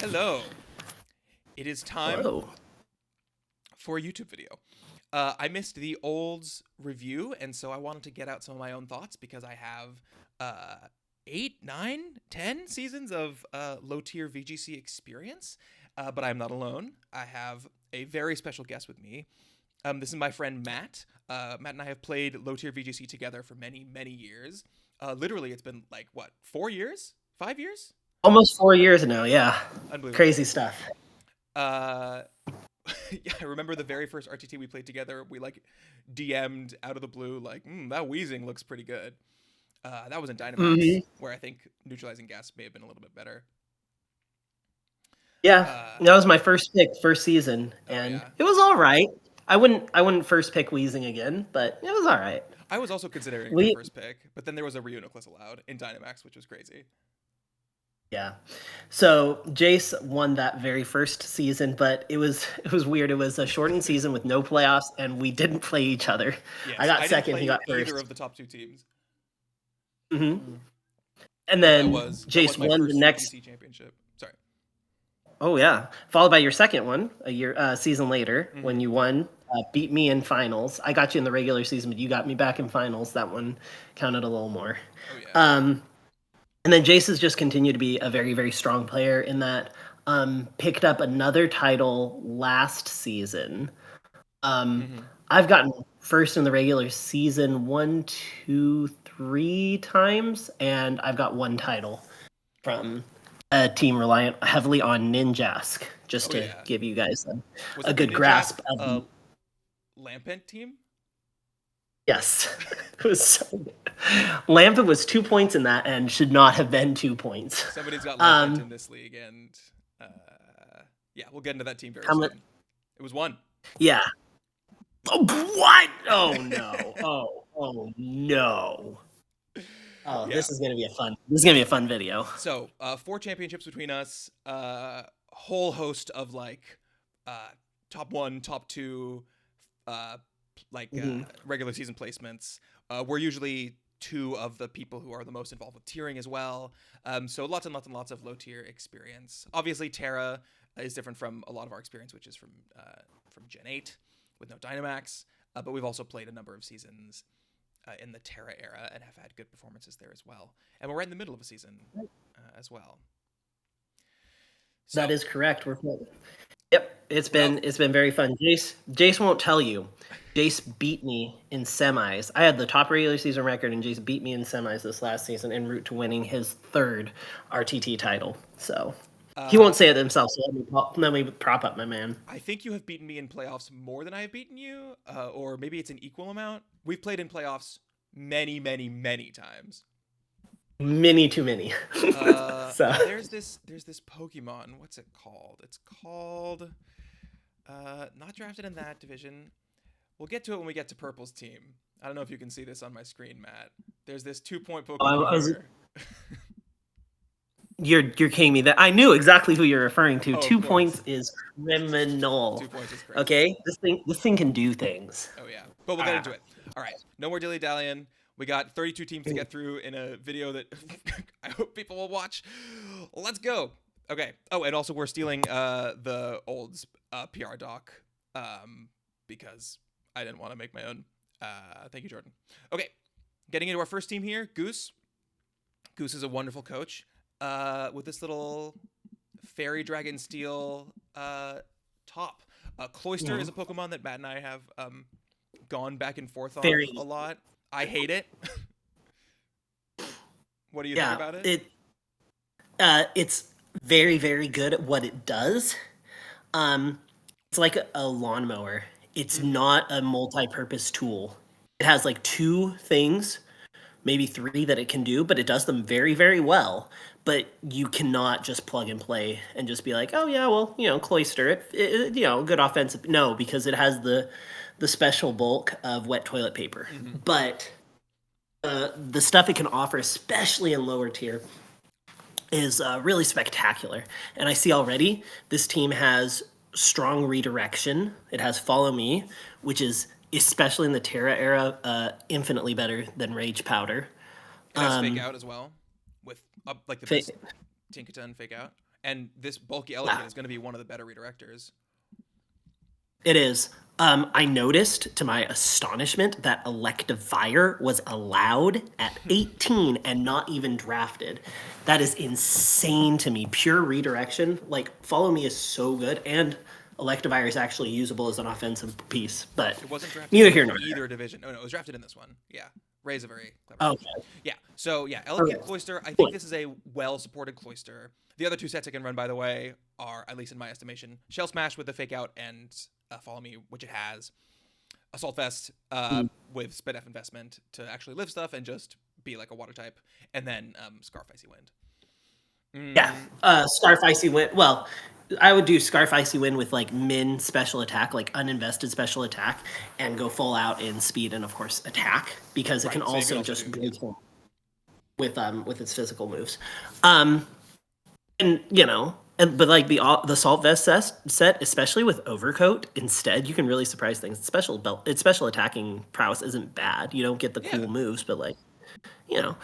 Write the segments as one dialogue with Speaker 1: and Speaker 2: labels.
Speaker 1: Hello. It is time
Speaker 2: Hello.
Speaker 1: for a YouTube video. I missed the Olds review, and so I wanted to get out some of my own thoughts because I have 8, 9, 10 seasons of low tier VGC experience. But I'm not alone. I have a very special guest with me. This is my friend Matt. Matt and I have played low tier VGC together for many, many years. Literally, it's been like, what, 4 years? 5 years?
Speaker 2: Almost 4 years now, yeah.
Speaker 1: Unbelievable.
Speaker 2: Crazy stuff.
Speaker 1: Uh, yeah, I remember the very first RTT we played together. We like DM'd out of the blue, like, that wheezing looks pretty good. That was in Dynamax,
Speaker 2: hmm
Speaker 1: where I think neutralizing gas may have been a little bit better.
Speaker 2: Yeah,
Speaker 1: Uh,
Speaker 2: that was my first pick, first season,
Speaker 1: oh
Speaker 2: and
Speaker 1: yeah,
Speaker 2: it was all right. I wouldn't first pick Wheezing again, but it was all right.
Speaker 1: I was also considering it for
Speaker 2: We
Speaker 1: first pick, but then there was a Reuniclus allowed in Dynamax, which was crazy.
Speaker 2: yeah. So Jace won that very first season, but it was weird. It was a shortened season with no playoffs, and we didn't play each other. I
Speaker 1: Yes,
Speaker 2: got
Speaker 1: I didn't
Speaker 2: second, he
Speaker 1: play
Speaker 2: got
Speaker 1: either
Speaker 2: first.
Speaker 1: of the top two teams,
Speaker 2: hmm And
Speaker 1: but that
Speaker 2: then
Speaker 1: was
Speaker 2: Jace
Speaker 1: my
Speaker 2: won the
Speaker 1: first
Speaker 2: next.
Speaker 1: VGC championship. Sorry.
Speaker 2: Oh yeah, followed by your second one a year season later
Speaker 1: Mm-hmm.
Speaker 2: when you won, beat me in finals. I got you in the regular season, but you got me back in finals. That one counted a little more.
Speaker 1: Oh yeah.
Speaker 2: Um, and then Jace has just continued to be a very very strong player in that. Picked up another title last season. Um,
Speaker 1: Mm-hmm.
Speaker 2: I've gotten first in the regular season one, two, three times, and I've got one title from a team reliant heavily on Ninjask, just
Speaker 1: Oh
Speaker 2: to
Speaker 1: yeah.
Speaker 2: give you guys
Speaker 1: Was
Speaker 2: a
Speaker 1: that the
Speaker 2: good
Speaker 1: Ninjask
Speaker 2: grasp of the.
Speaker 1: Lampent team?
Speaker 2: Yes. It was so good. Lampet was 2 points in that and should not have been 2 points.
Speaker 1: Somebody's got Lampent
Speaker 2: Um,
Speaker 1: in this league, and uh, yeah, we'll get into that team very
Speaker 2: how much?
Speaker 1: soon. It was one.
Speaker 2: Yeah. Oh, what? Oh no. Oh no. Oh,
Speaker 1: Yeah.
Speaker 2: this is gonna be a fun. This is gonna be a fun video.
Speaker 1: So, 4 championships between us. Whole host of like uh, top one, top two, uh,
Speaker 2: hmm
Speaker 1: regular season placements. We're usually two of the people who are the most involved with tiering as well. So lots and lots and lots of low tier experience. Obviously, Terra is different from a lot of our experience, which is from Gen 8 with no Dynamax. But we've also played a number of seasons in the Terra era and have had good performances there as well. And we're right in the middle of a season as well.
Speaker 2: That
Speaker 1: So,
Speaker 2: is correct. Yep, it's
Speaker 1: without
Speaker 2: been it's been very fun. Jace won't tell you. Jace beat me in semis. I had the top regular season record, and Jace beat me in semis this last season en route to winning his third RTT title. So he
Speaker 1: uh,
Speaker 2: won't say it himself. So let me prop up my man.
Speaker 1: I think you have beaten me in playoffs more than I have beaten you, or maybe it's an equal amount. We've played in playoffs many, many, many times.
Speaker 2: Many too many. So
Speaker 1: There's this Pokemon. What's it called? It's called not drafted in that division. We'll get to it when we get to Purple's team. I don't know if you can see this on my screen, Matt. There's this 2 point
Speaker 2: I
Speaker 1: Pokemon
Speaker 2: was,
Speaker 1: here.
Speaker 2: you're kidding me. That I knew exactly who you're referring to.
Speaker 1: Oh, of
Speaker 2: Two
Speaker 1: course.
Speaker 2: points is criminal.
Speaker 1: 2 points is crazy.
Speaker 2: Okay, this thing can do things.
Speaker 1: Oh yeah, but we'll get into
Speaker 2: Ah.
Speaker 1: it. All right, no more dilly dallying. We got 32 teams to get through in a video that I hope people will watch. Let's go. Okay. Oh, and also we're stealing the Olds PR doc because I didn't want to make my own. Thank you, Jordan. Okay, getting into our first team here, Goose. Goose is a wonderful coach with this little fairy dragon steel top. Cloyster is a Pokemon that Matt and I have gone back and forth on
Speaker 2: Very
Speaker 1: a lot. I hate it. What do you think
Speaker 2: yeah.
Speaker 1: about it?
Speaker 2: It's very very good at what it does. Um, it's like a lawnmower. It's
Speaker 1: Mm-hmm.
Speaker 2: not a multi-purpose tool. It has like two things, maybe three that it can do, but it does them very very well. But you cannot just plug and play and just be like, oh yeah, well cloister good offensive. No, because it has the special bulk of wet toilet paper.
Speaker 1: Mm-hmm.
Speaker 2: But the stuff it can offer, especially in lower tier, is really spectacular. And I see already this team has strong redirection. It has follow me, which is especially in the Terra era, infinitely better than Rage Powder.
Speaker 1: It has fake out as well with like the
Speaker 2: Fa-
Speaker 1: best Tinkaton fake out. And this bulky Elekid is going to be one of the better redirectors.
Speaker 2: It is. I noticed to my astonishment that Electivire was allowed at 18 and not even drafted. That is insane to me. Pure redirection. Like, Follow Me is so good, and Electivire is actually usable as an offensive piece, but
Speaker 1: It wasn't drafted
Speaker 2: neither
Speaker 1: in
Speaker 2: here nor there.
Speaker 1: either division. Oh, no, it was drafted in this one. Yeah. Ray's a very clever.
Speaker 2: Okay.
Speaker 1: Yeah. So, yeah, Elekid
Speaker 2: Okay.
Speaker 1: Cloyster, I think this is a well-supported Cloyster. The other two sets it can run, by the way, are, at least in my estimation, Shell Smash with the Fake Out and Follow Me, which it has. Assault Vest with Spit F investment to actually live stuff and just be like a water type. And then Scarf Icy Wind.
Speaker 2: Yeah. Scarf Icy Wind. Well, I would do Scarf Icy Wind with like min special attack, like uninvested special attack, and go full out in speed and of course attack, because it can
Speaker 1: so you
Speaker 2: also
Speaker 1: can also
Speaker 2: just
Speaker 1: do-
Speaker 2: break him with its physical moves. And but like the Salt Vest set, especially with Overcoat, instead you can really surprise things. Its special attacking prowess isn't bad. You don't get the cool
Speaker 1: Yeah.
Speaker 2: moves, but like, you know,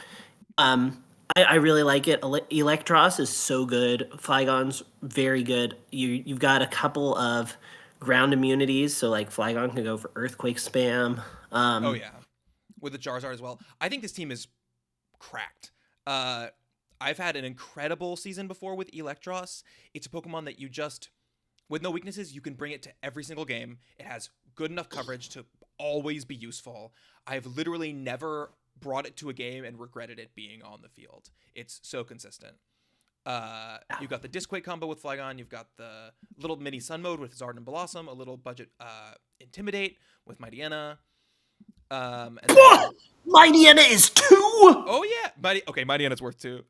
Speaker 2: I really like it. Electros is so good. Flygon's very good. You've got a couple of ground immunities, so like Flygon can go for Earthquake spam.
Speaker 1: Oh, yeah. With the Charizard as well. I think this team is cracked. I've had an incredible season before with Electros. It's a Pokemon that you just, with no weaknesses, you can bring it to every single game. It has good enough coverage to always be useful. I've literally never brought it to a game and regretted it being on the field. It's so consistent. You've got the Disquake combo with Flygon. You've got the little mini Sun Mode with Zard and Blossom. A little budget Intimidate with Mightyena. And then,
Speaker 2: Mightyena is 2!
Speaker 1: oh yeah, Mightyena's worth 2.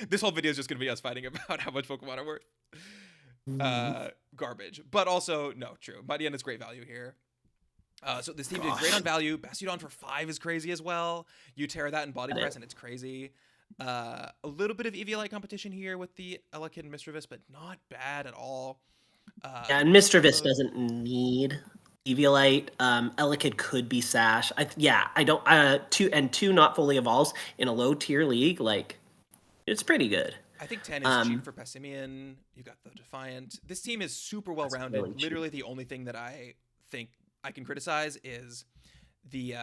Speaker 1: This whole video is just gonna be us fighting about how much Pokemon are worth. Garbage, but also no, true. Mightyena's great value here. So this team did great on value. Bastiodon for 5 is crazy as well. You tear that in Body Press and it's crazy. A little bit of Eviolite competition here with the Elekid and Mischievous, but not bad at all.
Speaker 2: Yeah, and Mischievous doesn't need Eviolite. Elekid could be Sash. I don't. Two not fully evolves in a low tier league. Like, it's pretty good.
Speaker 1: I think 10 is cheap for Passimian. You got the Defiant. This team is super well rounded.
Speaker 2: Really cheap.
Speaker 1: Literally, the only thing that I think I can criticize is the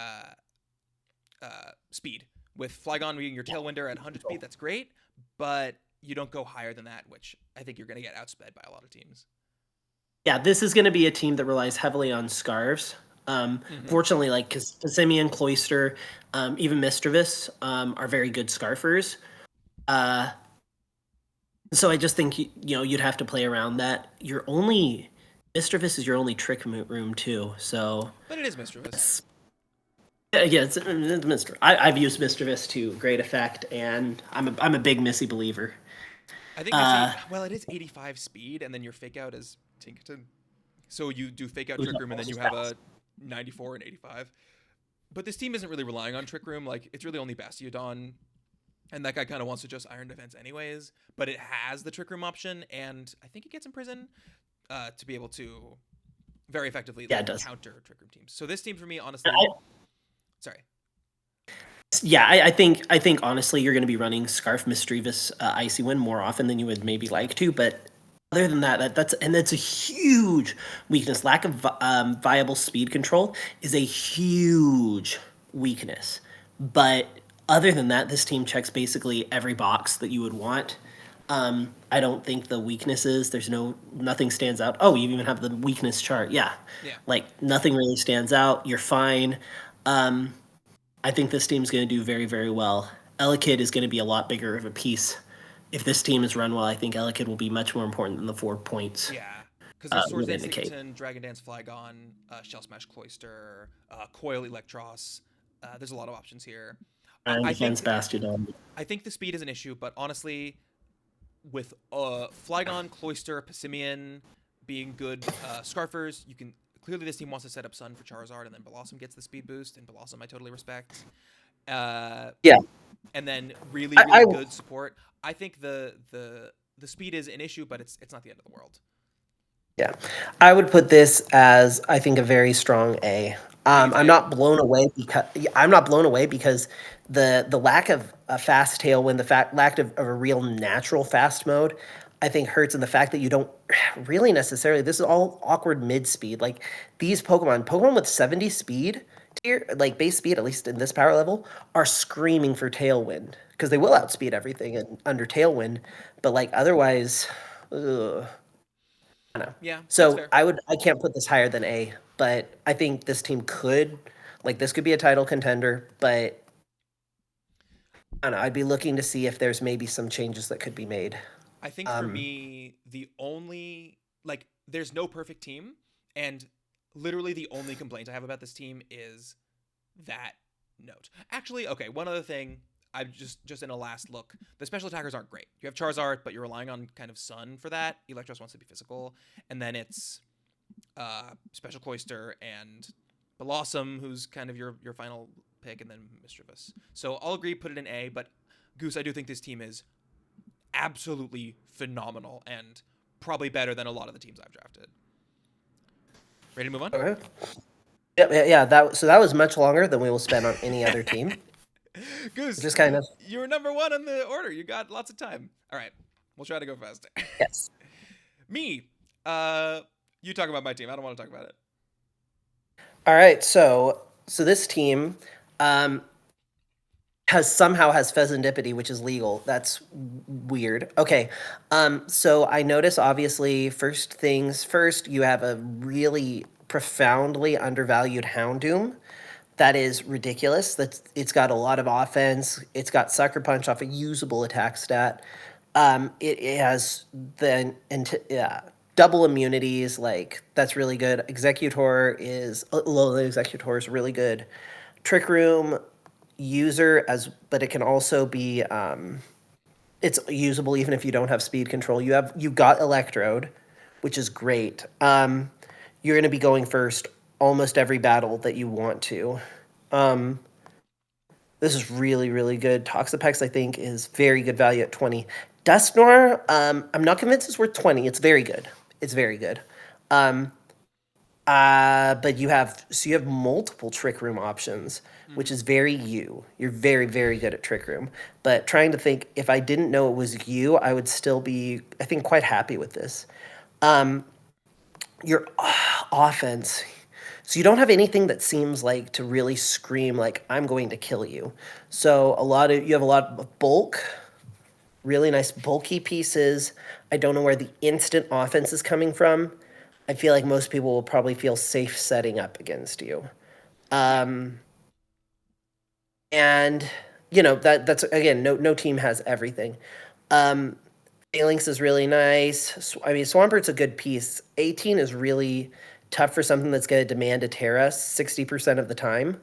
Speaker 1: speed. With Flygon being your Tailwinder at 100 speed, that's great, but you don't go higher than that, which I think you're going to get outsped by a lot of teams.
Speaker 2: Yeah, this is going to be a team that relies heavily on Scarves. Fortunately, like Passimian, Cloyster, even Mischievous are very good Scarfers. So I just think you'd have to play around that. Mischievous is your only trick room too. So,
Speaker 1: but it is Mischievous.
Speaker 2: Yeah, it's Mischievous. I've used Mischievous to great effect, and I'm a big Missy believer.
Speaker 1: I think it is 85 speed, and then your Fake Out is Tinkerton. So you do Fake Out Trick Room, and then you have a 94 and 85. But this team isn't really relying on Trick Room. Like, it's really only Bastiodon, and that guy kind of wants to just Iron Defense anyways. But it has the Trick Room option, and I think it gets Imprison to be able to very effectively counter Trick Room teams. So this team for me, honestly... Sorry.
Speaker 2: Yeah, I think honestly you're going to be running Scarf, Mischievous, Icy Wind more often than you would maybe like to, but other than that's a huge weakness. Lack of viable speed control is a huge weakness. But other than that, this team checks basically every box that you would want. I don't think the weaknesses, nothing stands out. Oh, you even have the weakness chart. Yeah. Like nothing really stands out. You're fine. I think this team's going to do very, very well. Elekid is going to be a lot bigger of a piece. If this team is run well, I think Elekid will be much more important than the 4 points.
Speaker 1: Yeah, because there's Swords Dance Tinkerton, Dragon Dance Flygon, Shell Smash Cloyster, Coil Electros. There's a lot of options here.
Speaker 2: I think Bastiodon.
Speaker 1: I think the speed is an issue, but honestly, with Flygon, Cloyster, Passimian being good Scarfers, you can... Clearly, this team wants to set up Sun for Charizard, and then Blossom gets the speed boost, and Blossom I totally respect.
Speaker 2: Yeah.
Speaker 1: And then really good support. I think the speed is an issue, but it's not the end of the world.
Speaker 2: Yeah, I would put this as I think a very strong A.
Speaker 1: B's
Speaker 2: I'm
Speaker 1: A.
Speaker 2: not blown away because the lack of a fast tailwind, the fact lack of a real natural fast mode, I think hurts, and the fact that you don't really necessarily. This is all awkward mid speed. Like these Pokemon with 70 speed tier, like base speed, at least in this power level, are screaming for tailwind because they will outspeed everything under tailwind, but like otherwise. Ugh. I know.
Speaker 1: Yeah, that's
Speaker 2: So
Speaker 1: fair.
Speaker 2: I can't put this higher than A, but I think this team could, like, this could be a title contender, but I don't know. I'd be looking to see if there's maybe some changes that could be made.
Speaker 1: I think for
Speaker 2: Um,
Speaker 1: me, the only like there's no perfect team, and literally the only complaint I have about this team is that note. Actually, okay, one other thing. I'm just in a last look. The special attackers aren't great. You have Charizard, but you're relying on kind of Sun for that. Electros wants to be physical, and then it's Special Cloister and Blossom, who's kind of your final pick, and then Mischievous. So I'll agree, put it in A. But Goose, I do think this team is absolutely phenomenal and probably better than a lot of the teams I've drafted. Ready to move on?
Speaker 2: okay. Yeah. That was much longer than we will spend on any other team.
Speaker 1: Goose,
Speaker 2: Just kind of
Speaker 1: you were number one in the order. You got lots of time. All right, we'll try to go faster.
Speaker 2: yes.
Speaker 1: Me, you talk about my team. I don't want to talk about it.
Speaker 2: All right. So this team, um, has Pheasantipity, which is legal. That's weird. Okay. So I notice obviously first things first, you have a really profoundly undervalued Houndoom. That is ridiculous. It's got a lot of offense. It's got Sucker Punch off a usable attack stat. It has yeah, double immunities. Like that's really good. Executor is really good. Trick Room user as, but it can also be it's usable even if you don't have speed control. You got Electrode, which is great. You're going to be going first almost every battle that you want to. Um, this is really really good. Toxapex I think is very good value at 20. Dusknoir, I'm not convinced it's worth 20. It's very good. It's very good. Um, but you have multiple trick room options, which is very you. You're very very good at trick room. But trying to think, if I didn't know it was you, I would still be, I think, quite happy with this. Um, your offense. So you don't have anything that seems like to really scream like I'm going to kill you. So you have a lot of bulk, really nice bulky pieces. I don't know where the instant offense is coming from. I feel like most people will probably feel safe setting up against you.
Speaker 1: Yeah.
Speaker 2: Um, and that's again, no team has everything. Um, Phalanx is really nice. I mean, Swampert's a good piece. 18 is really tough for something that's going to demand a Terra 60% of the time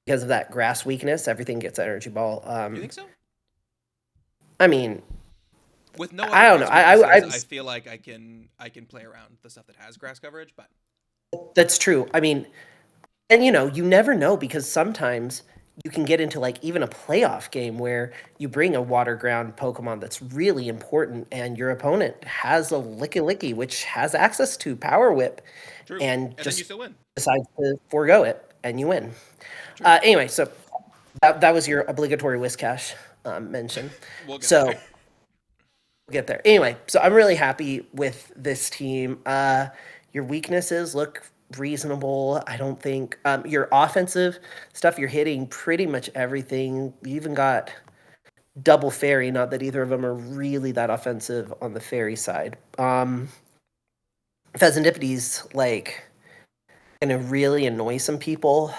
Speaker 2: because of that grass weakness. Everything gets energy ball.
Speaker 1: You think so?
Speaker 2: I mean,
Speaker 1: With no
Speaker 2: I
Speaker 1: other
Speaker 2: don't know.
Speaker 1: grass weaknesses, I feel like I can play around the stuff that has grass coverage, but
Speaker 2: that's true. I mean, and you never know because sometimes you can get into like even a playoff game where you bring a water ground Pokemon that's really important and your opponent has a Licky Licky, which has access to Power Whip
Speaker 1: true.
Speaker 2: and
Speaker 1: And then you
Speaker 2: just
Speaker 1: still win.
Speaker 2: decides to forego it and you win.
Speaker 1: True.
Speaker 2: Anyway, so that was your obligatory Whiscash mention.
Speaker 1: We'll get
Speaker 2: So
Speaker 1: there.
Speaker 2: we'll get there. Anyway, so I'm really happy with this team. Your weaknesses look reasonable. I don't think your offensive stuff, you're hitting pretty much everything. You even got double fairy, not that either of them are really that offensive on the fairy side. Pheasantipity's like gonna really annoy some people.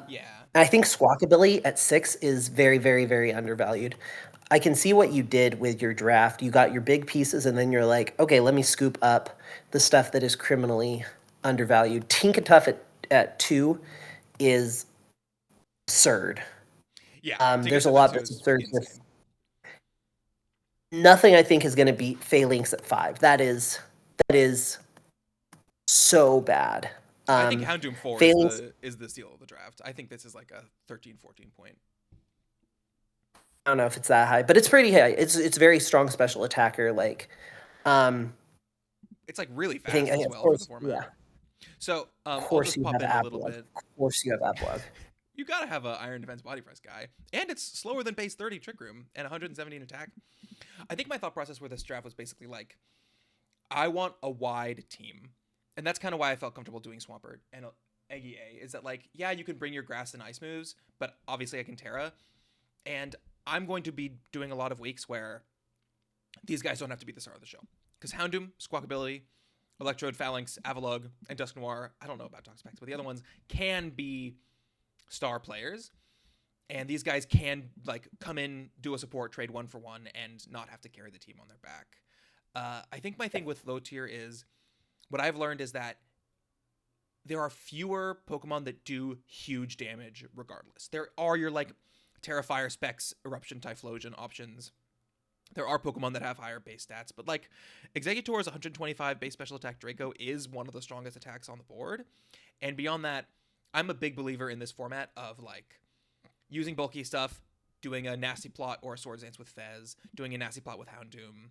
Speaker 1: Yeah.
Speaker 2: I think Squawkabilly at 6 is very, very, very undervalued. I can see what you did with your draft. You got your big pieces, and then you're like, okay, let me scoop up the stuff that is criminally undervalued. Tinkatuff at 2 is absurd.
Speaker 1: Yeah.
Speaker 2: There's a
Speaker 1: Tinkertuff at
Speaker 2: lot
Speaker 1: two
Speaker 2: that's
Speaker 1: is
Speaker 2: absurd.
Speaker 1: insane.
Speaker 2: Nothing I think is going to beat Phalanx at 5. That is so bad.
Speaker 1: I think Houndoom 4
Speaker 2: Phalanx,
Speaker 1: is the steal of the draft. I think this is like a 13, 14 point.
Speaker 2: I don't know if it's that high, but it's pretty high. It's very strong special attacker. Like, um,
Speaker 1: It's like really
Speaker 2: I
Speaker 1: fast
Speaker 2: think,
Speaker 1: as
Speaker 2: of
Speaker 1: well for the
Speaker 2: course,
Speaker 1: format.
Speaker 2: yeah,
Speaker 1: So
Speaker 2: of
Speaker 1: I'll
Speaker 2: course
Speaker 1: just
Speaker 2: you
Speaker 1: pop
Speaker 2: have
Speaker 1: in a little
Speaker 2: Ablog.
Speaker 1: bit.
Speaker 2: Of course you have Ablog.
Speaker 1: You gotta have a Iron Defense Body Press guy, and it's slower than base 30 Trick Room and 170 in attack. I think my thought process with this draft was basically like, I want a wide team, and that's kind of why I felt comfortable doing Swampert and Eggy A. Is that like, yeah, you can bring your grass and ice moves, but obviously I can Terra, and I'm going to be doing a lot of weeks where these guys don't have to be the star of the show because Houndoom, Squawkability, Electrode, Phalanx, Avalug, and Dusk Noir. I don't know about Toxapex, but the other ones can be star players, and these guys can like come in, do a support, trade 1-for-1, and not have to carry the team on their back. I think my thing with low tier is what I've learned is that there are fewer Pokemon that do huge damage regardless. There are your like Terrafire, Specs, Eruption, Typhlosion options. There are Pokemon that have higher base stats, but like Exeggutor's 125 base special attack Draco is one of the strongest attacks on the board. And beyond that, I'm a big believer in this format of like using bulky stuff, doing a nasty plot or a Swords Dance with Fez, doing a nasty plot with Houndoom,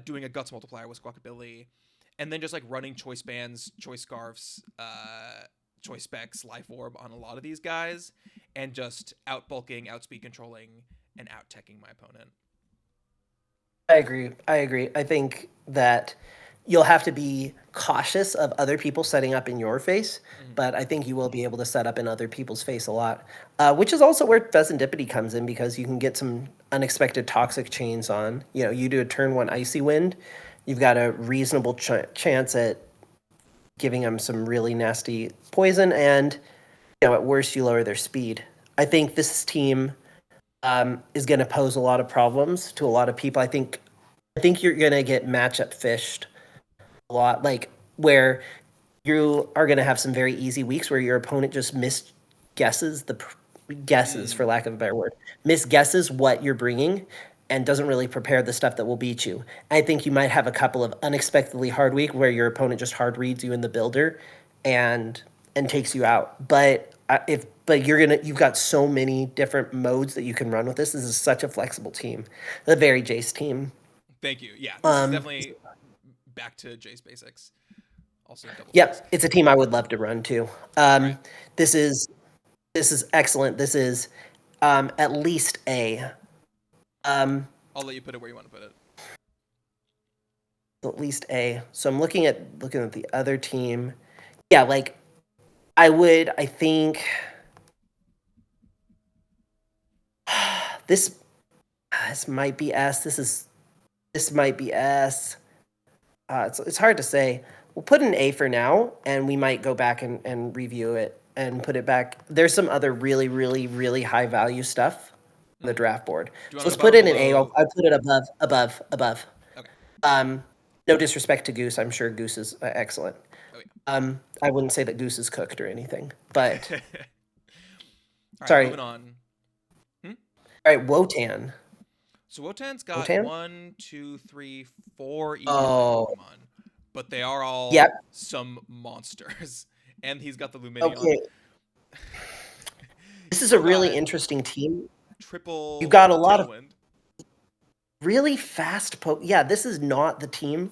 Speaker 1: doing a Guts multiplier with Squawkability, and then just like running choice bands, choice scarfs, choice specs, life orb on a lot of these guys, and just out bulking, outspeed controlling, and out teching my opponent.
Speaker 2: I agree. I think that you'll have to be cautious of other people setting up in your face, but I think you will be able to set up in other people's face a lot, which is also where Pheasantipity comes in because you can get some unexpected toxic chains on. You know, you do a turn 1 Icy Wind, you've got a reasonable chance at giving them some really nasty poison, and you know, at worst, you lower their speed. I think this team is going to pose a lot of problems to a lot of people. I think you're going to get matchup fished a lot, like where you are going to have some very easy weeks where your opponent just misguesses guesses, for lack of a better word, misguesses what you're bringing and doesn't really prepare the stuff that will beat you. I think you might have a couple of unexpectedly hard week where your opponent just hard reads you in the builder and takes you out. But you've got so many different modes that you can run with this. This is such a flexible team, a very Jace team.
Speaker 1: Thank you. Yeah, this is definitely back to Jace basics. Also,
Speaker 2: yep, it's a team I would love to run too.
Speaker 1: Right.
Speaker 2: This is excellent. This is at least A.
Speaker 1: I'll let you put it where you want to put it.
Speaker 2: At least A. So I'm looking at the other team. Yeah, like I think this might be S. This might be S. It's hard to say. We'll put an A for now, and we might go back and review it and put it back. There's some other really, really, really high value stuff on the draft board. So let's put it in A. I'll put it above.
Speaker 1: Okay.
Speaker 2: No disrespect to Goose. I'm sure Goose is excellent. Oh, yeah. I wouldn't say that Goose is cooked or anything, but
Speaker 1: right,
Speaker 2: sorry.
Speaker 1: Moving on.
Speaker 2: All right, Wotan.
Speaker 1: So Wotan's got 1, 2, 3, 4 Pokemon, but they are all some monsters. And he's got the Lumineon.
Speaker 2: Okay. This is a really interesting team.
Speaker 1: Triple.
Speaker 2: You've got a lot of really fast Yeah, this is not the team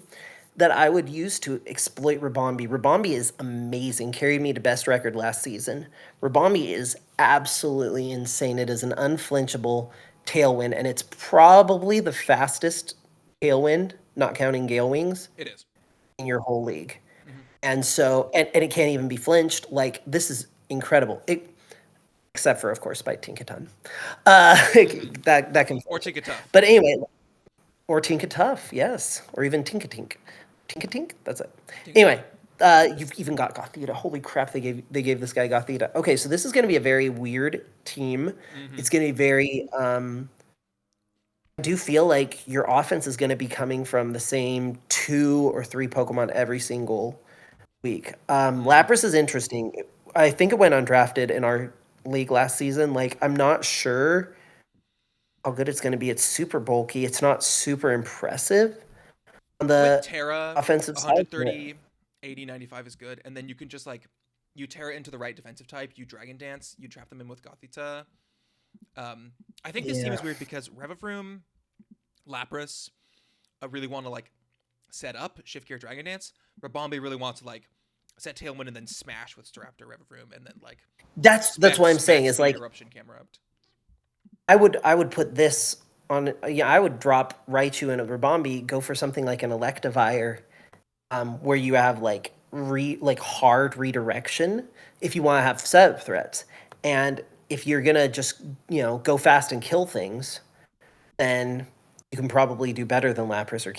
Speaker 2: that I would use to exploit Ribombee. Ribombee is amazing. Carried me to best record last season. Ribombee is absolutely insane. It is an unflinchable Tailwind, and it's probably the fastest Tailwind, not counting Gale Wings.
Speaker 1: It is.
Speaker 2: In your whole league. Mm-hmm. And so, and it can't even be flinched. Like, this is incredible. Except for, of course, by Tinkaton. That can...
Speaker 1: Or Tinkatuff.
Speaker 2: But anyway... Or Tinkatuff, yes. Or even Tinkatink. Tinkatink? That's it. Anyway, you've even got Gothita. Holy crap, they gave this guy Gothita. Okay, so this is going to be a very weird team. Mm-hmm. It's going to be very... I do feel like your offense is going to be coming from the same 2 or 3 Pokemon every single week. Lapras is interesting. I think it went undrafted in our league last season. Like, I'm not sure how good it's going to be. It's super bulky. It's not super impressive on the
Speaker 1: Terra,
Speaker 2: offensive
Speaker 1: 130, side. 80, 95 is good. And then you can just like, you Terra into the right defensive type, you Dragon Dance, you trap them in with Gothita. I think this team is weird because Revavroom, Lapras, I really want to like set up Shiftgear Dragon Dance, Rabambi really wants to like set Tailwind and then smash with Staraptor Revavroom and then like
Speaker 2: That's what I'm saying is
Speaker 1: speed
Speaker 2: like
Speaker 1: Eruption Camerupt.
Speaker 2: I would put this on. Yeah, I would drop Raichu and a Rabambi, go for something like an Electivire, where you have like hard redirection if you want to have setup threats, and if you're gonna just go fast and kill things, then you can probably do better than Lapras or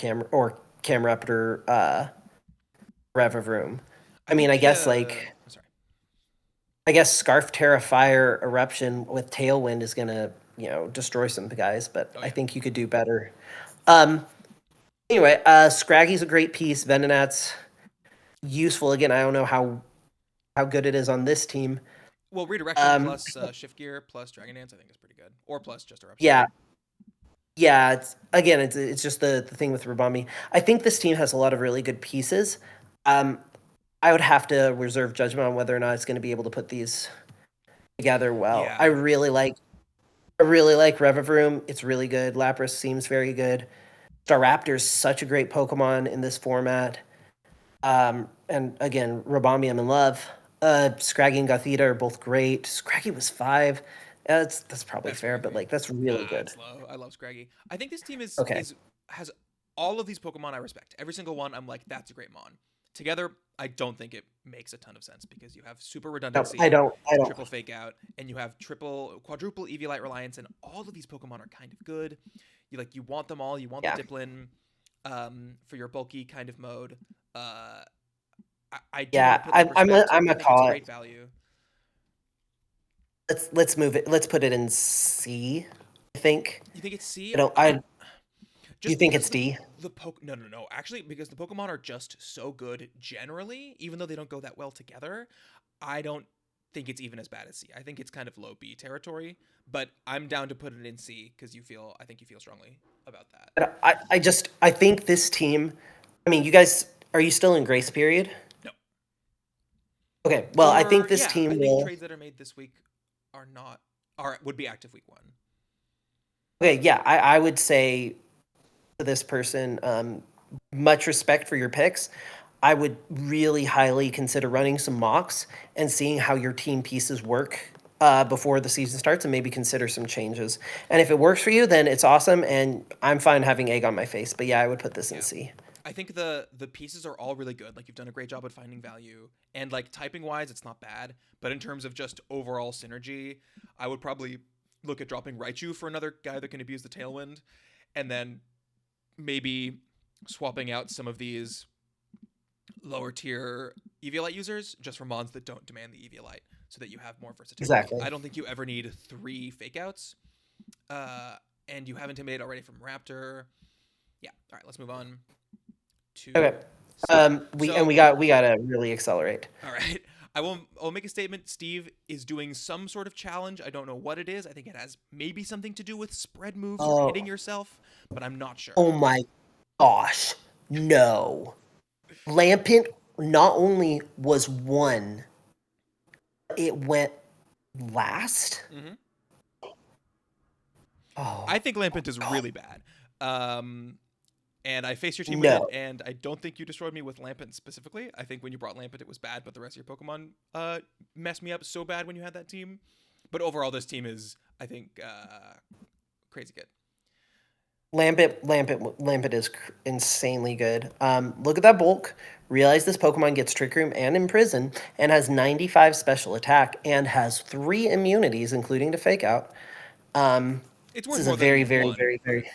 Speaker 2: Camerupt Revavroom. I mean,
Speaker 1: think
Speaker 2: I
Speaker 1: the
Speaker 2: guess like
Speaker 1: sorry.
Speaker 2: I guess Scarf Terra Fire Eruption with Tailwind is gonna, destroy some guys, but
Speaker 1: Oh,
Speaker 2: I
Speaker 1: yeah.
Speaker 2: think you could do better. Anyway, Scraggy's a great piece. Venonat's useful. Again, I don't know how good it is on this team.
Speaker 1: Well, redirection plus shift gear plus Dragon Dance I think is pretty good. Or plus just Eruption.
Speaker 2: Yeah, yeah. It's just the thing with Rabami. I think this team has a lot of really good pieces. I would have to reserve judgment on whether or not it's going to be able to put these together well.
Speaker 1: Yeah.
Speaker 2: I really like Revavroom. It's really good. Lapras seems very good. Staraptor's such a great Pokemon in this format. And again, Rabami, I'm in love. Scraggy and Gothita are both great. Scraggy was 5. That's probably
Speaker 1: That's
Speaker 2: fair,
Speaker 1: really
Speaker 2: but
Speaker 1: great.
Speaker 2: like that's really good.
Speaker 1: It's low. I love Scraggy. I think this team
Speaker 2: Okay.
Speaker 1: has all of these Pokemon I respect. Every single one, I'm like, that's a great Mon. Together, I don't think it makes a ton of sense because you have super
Speaker 2: No,
Speaker 1: redundancy,
Speaker 2: I don't.
Speaker 1: triple fake out, and you have quadruple Eviolite reliance, and all of these Pokemon are kind of good. You want them all. You want
Speaker 2: Yeah.
Speaker 1: the Dipplin for your bulky kind of mode. I do
Speaker 2: Yeah,
Speaker 1: want to put them in
Speaker 2: I'm
Speaker 1: perspective.
Speaker 2: gonna
Speaker 1: I think it's
Speaker 2: call it.
Speaker 1: great value.
Speaker 2: Let's move it. Let's put it in C. I think.
Speaker 1: You think it's C?
Speaker 2: I don't. I. You
Speaker 1: Just
Speaker 2: think
Speaker 1: because
Speaker 2: it's D?
Speaker 1: No. Actually, because the Pokemon are just so good generally, even though they don't go that well together, I don't think it's even as bad as C. I think it's kind of low B territory, but I'm down to put it in C because I think you feel strongly about that.
Speaker 2: But I think this team. I mean, you guys, are you still in grace period?
Speaker 1: No.
Speaker 2: Okay. Well, I think
Speaker 1: Or,
Speaker 2: this
Speaker 1: yeah,
Speaker 2: team
Speaker 1: I think
Speaker 2: will.
Speaker 1: trades that are made this week would be active week 1.
Speaker 2: Okay. Yeah, I would say to this person, much respect for your picks. I would really highly consider running some mocks and seeing how your team pieces work before the season starts, and maybe consider some changes. And if it works for you, then it's awesome, and I'm fine having egg on my face. But yeah, I would put this in C.
Speaker 1: I think the pieces are all really good. Like, you've done a great job at finding value, and like typing wise, it's not bad. But in terms of just overall synergy, I would probably look at dropping Raichu for another guy that can abuse the Tailwind, and then maybe swapping out some of these lower tier Eviolite users just for mons that don't demand the Eviolite, so that you have more versatility.
Speaker 2: Exactly.
Speaker 1: I don't think you ever need 3 fake outs, and you have Intimidate already from Raptor. Yeah. All right, let's move on.
Speaker 2: Okay. We gotta really accelerate.
Speaker 1: All right. I'll make a statement. Steve is doing some sort of challenge. I don't know what it is. I think it has maybe something to do with spread moves or hitting yourself, but I'm not sure.
Speaker 2: Oh my gosh. No. Lampent not only was 1, it went last.
Speaker 1: Mm-hmm.
Speaker 2: Oh.
Speaker 1: I think Lampent is really bad. And I faced your team
Speaker 2: No.
Speaker 1: with it, and I don't think you destroyed me with Lampent specifically. I think when you brought Lampent, it was bad, but the rest of your Pokemon messed me up so bad when you had that team. But overall, this team is, I think, crazy good.
Speaker 2: Lampent is insanely good. Look at that bulk. Realize this Pokemon gets Trick Room and Imprison, and has 95 special attack, and has 3 immunities, including to Fake Out.
Speaker 1: It's
Speaker 2: This
Speaker 1: worth
Speaker 2: is
Speaker 1: more
Speaker 2: a very,
Speaker 1: than
Speaker 2: very,
Speaker 1: one,
Speaker 2: very,
Speaker 1: but-
Speaker 2: very.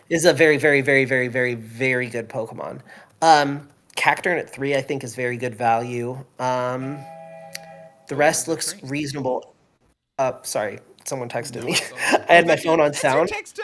Speaker 2: This is a very, very, very, very, very, very good Pokemon. Cacturne at 3, I think, is very good value. The rest looks
Speaker 1: great.
Speaker 2: reasonable. Sorry, someone texted me.
Speaker 1: it's all
Speaker 2: I had my
Speaker 1: Thank you.
Speaker 2: phone on
Speaker 1: That's your
Speaker 2: sound.
Speaker 1: text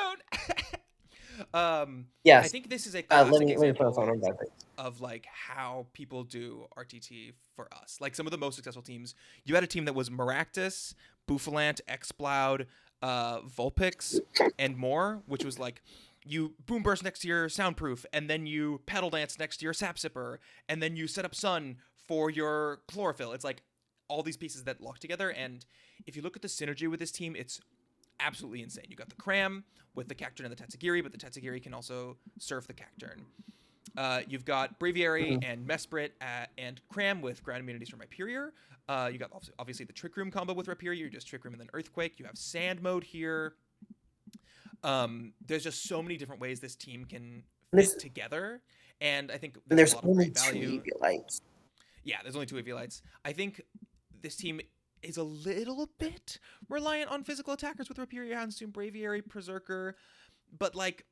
Speaker 1: tone.
Speaker 2: Yes.
Speaker 1: I think this is a
Speaker 2: Let
Speaker 1: classic
Speaker 2: me put
Speaker 1: example
Speaker 2: the phone on back.
Speaker 1: of like how people do RTT for us. Like some of the most successful teams, you had a team that was Maractus, Bouffalant, Exploud, Vulpix, and more, which was like you Boom Burst next to your Soundproof, and then you Pedal Dance next to your Sap Sipper, and then you set up Sun for your Chlorophyll. It's like all these pieces that lock together, and if you look at the synergy with this team, it's absolutely insane. You got the Cram with the Cacturne and the Tatsugiri, but the Tatsugiri can also surf the Cacturne. You've got Braviary
Speaker 2: Mhm.
Speaker 1: and Mesprit and Cram with ground immunities from Rhyperior. You got obviously the Trick Room combo with Rhyperior. You just Trick Room and then Earthquake. You have Sand mode here. There's just so many different ways this team can
Speaker 2: And
Speaker 1: fit together, and I think
Speaker 2: and
Speaker 1: there's a
Speaker 2: there's
Speaker 1: lot of
Speaker 2: only
Speaker 1: great
Speaker 2: two
Speaker 1: value.
Speaker 2: Eviolites.
Speaker 1: Yeah, there's only two Aviolites. I think this team is a little bit reliant on physical attackers with Rhyperior, Houndstooth, Braviary, Berserker, but like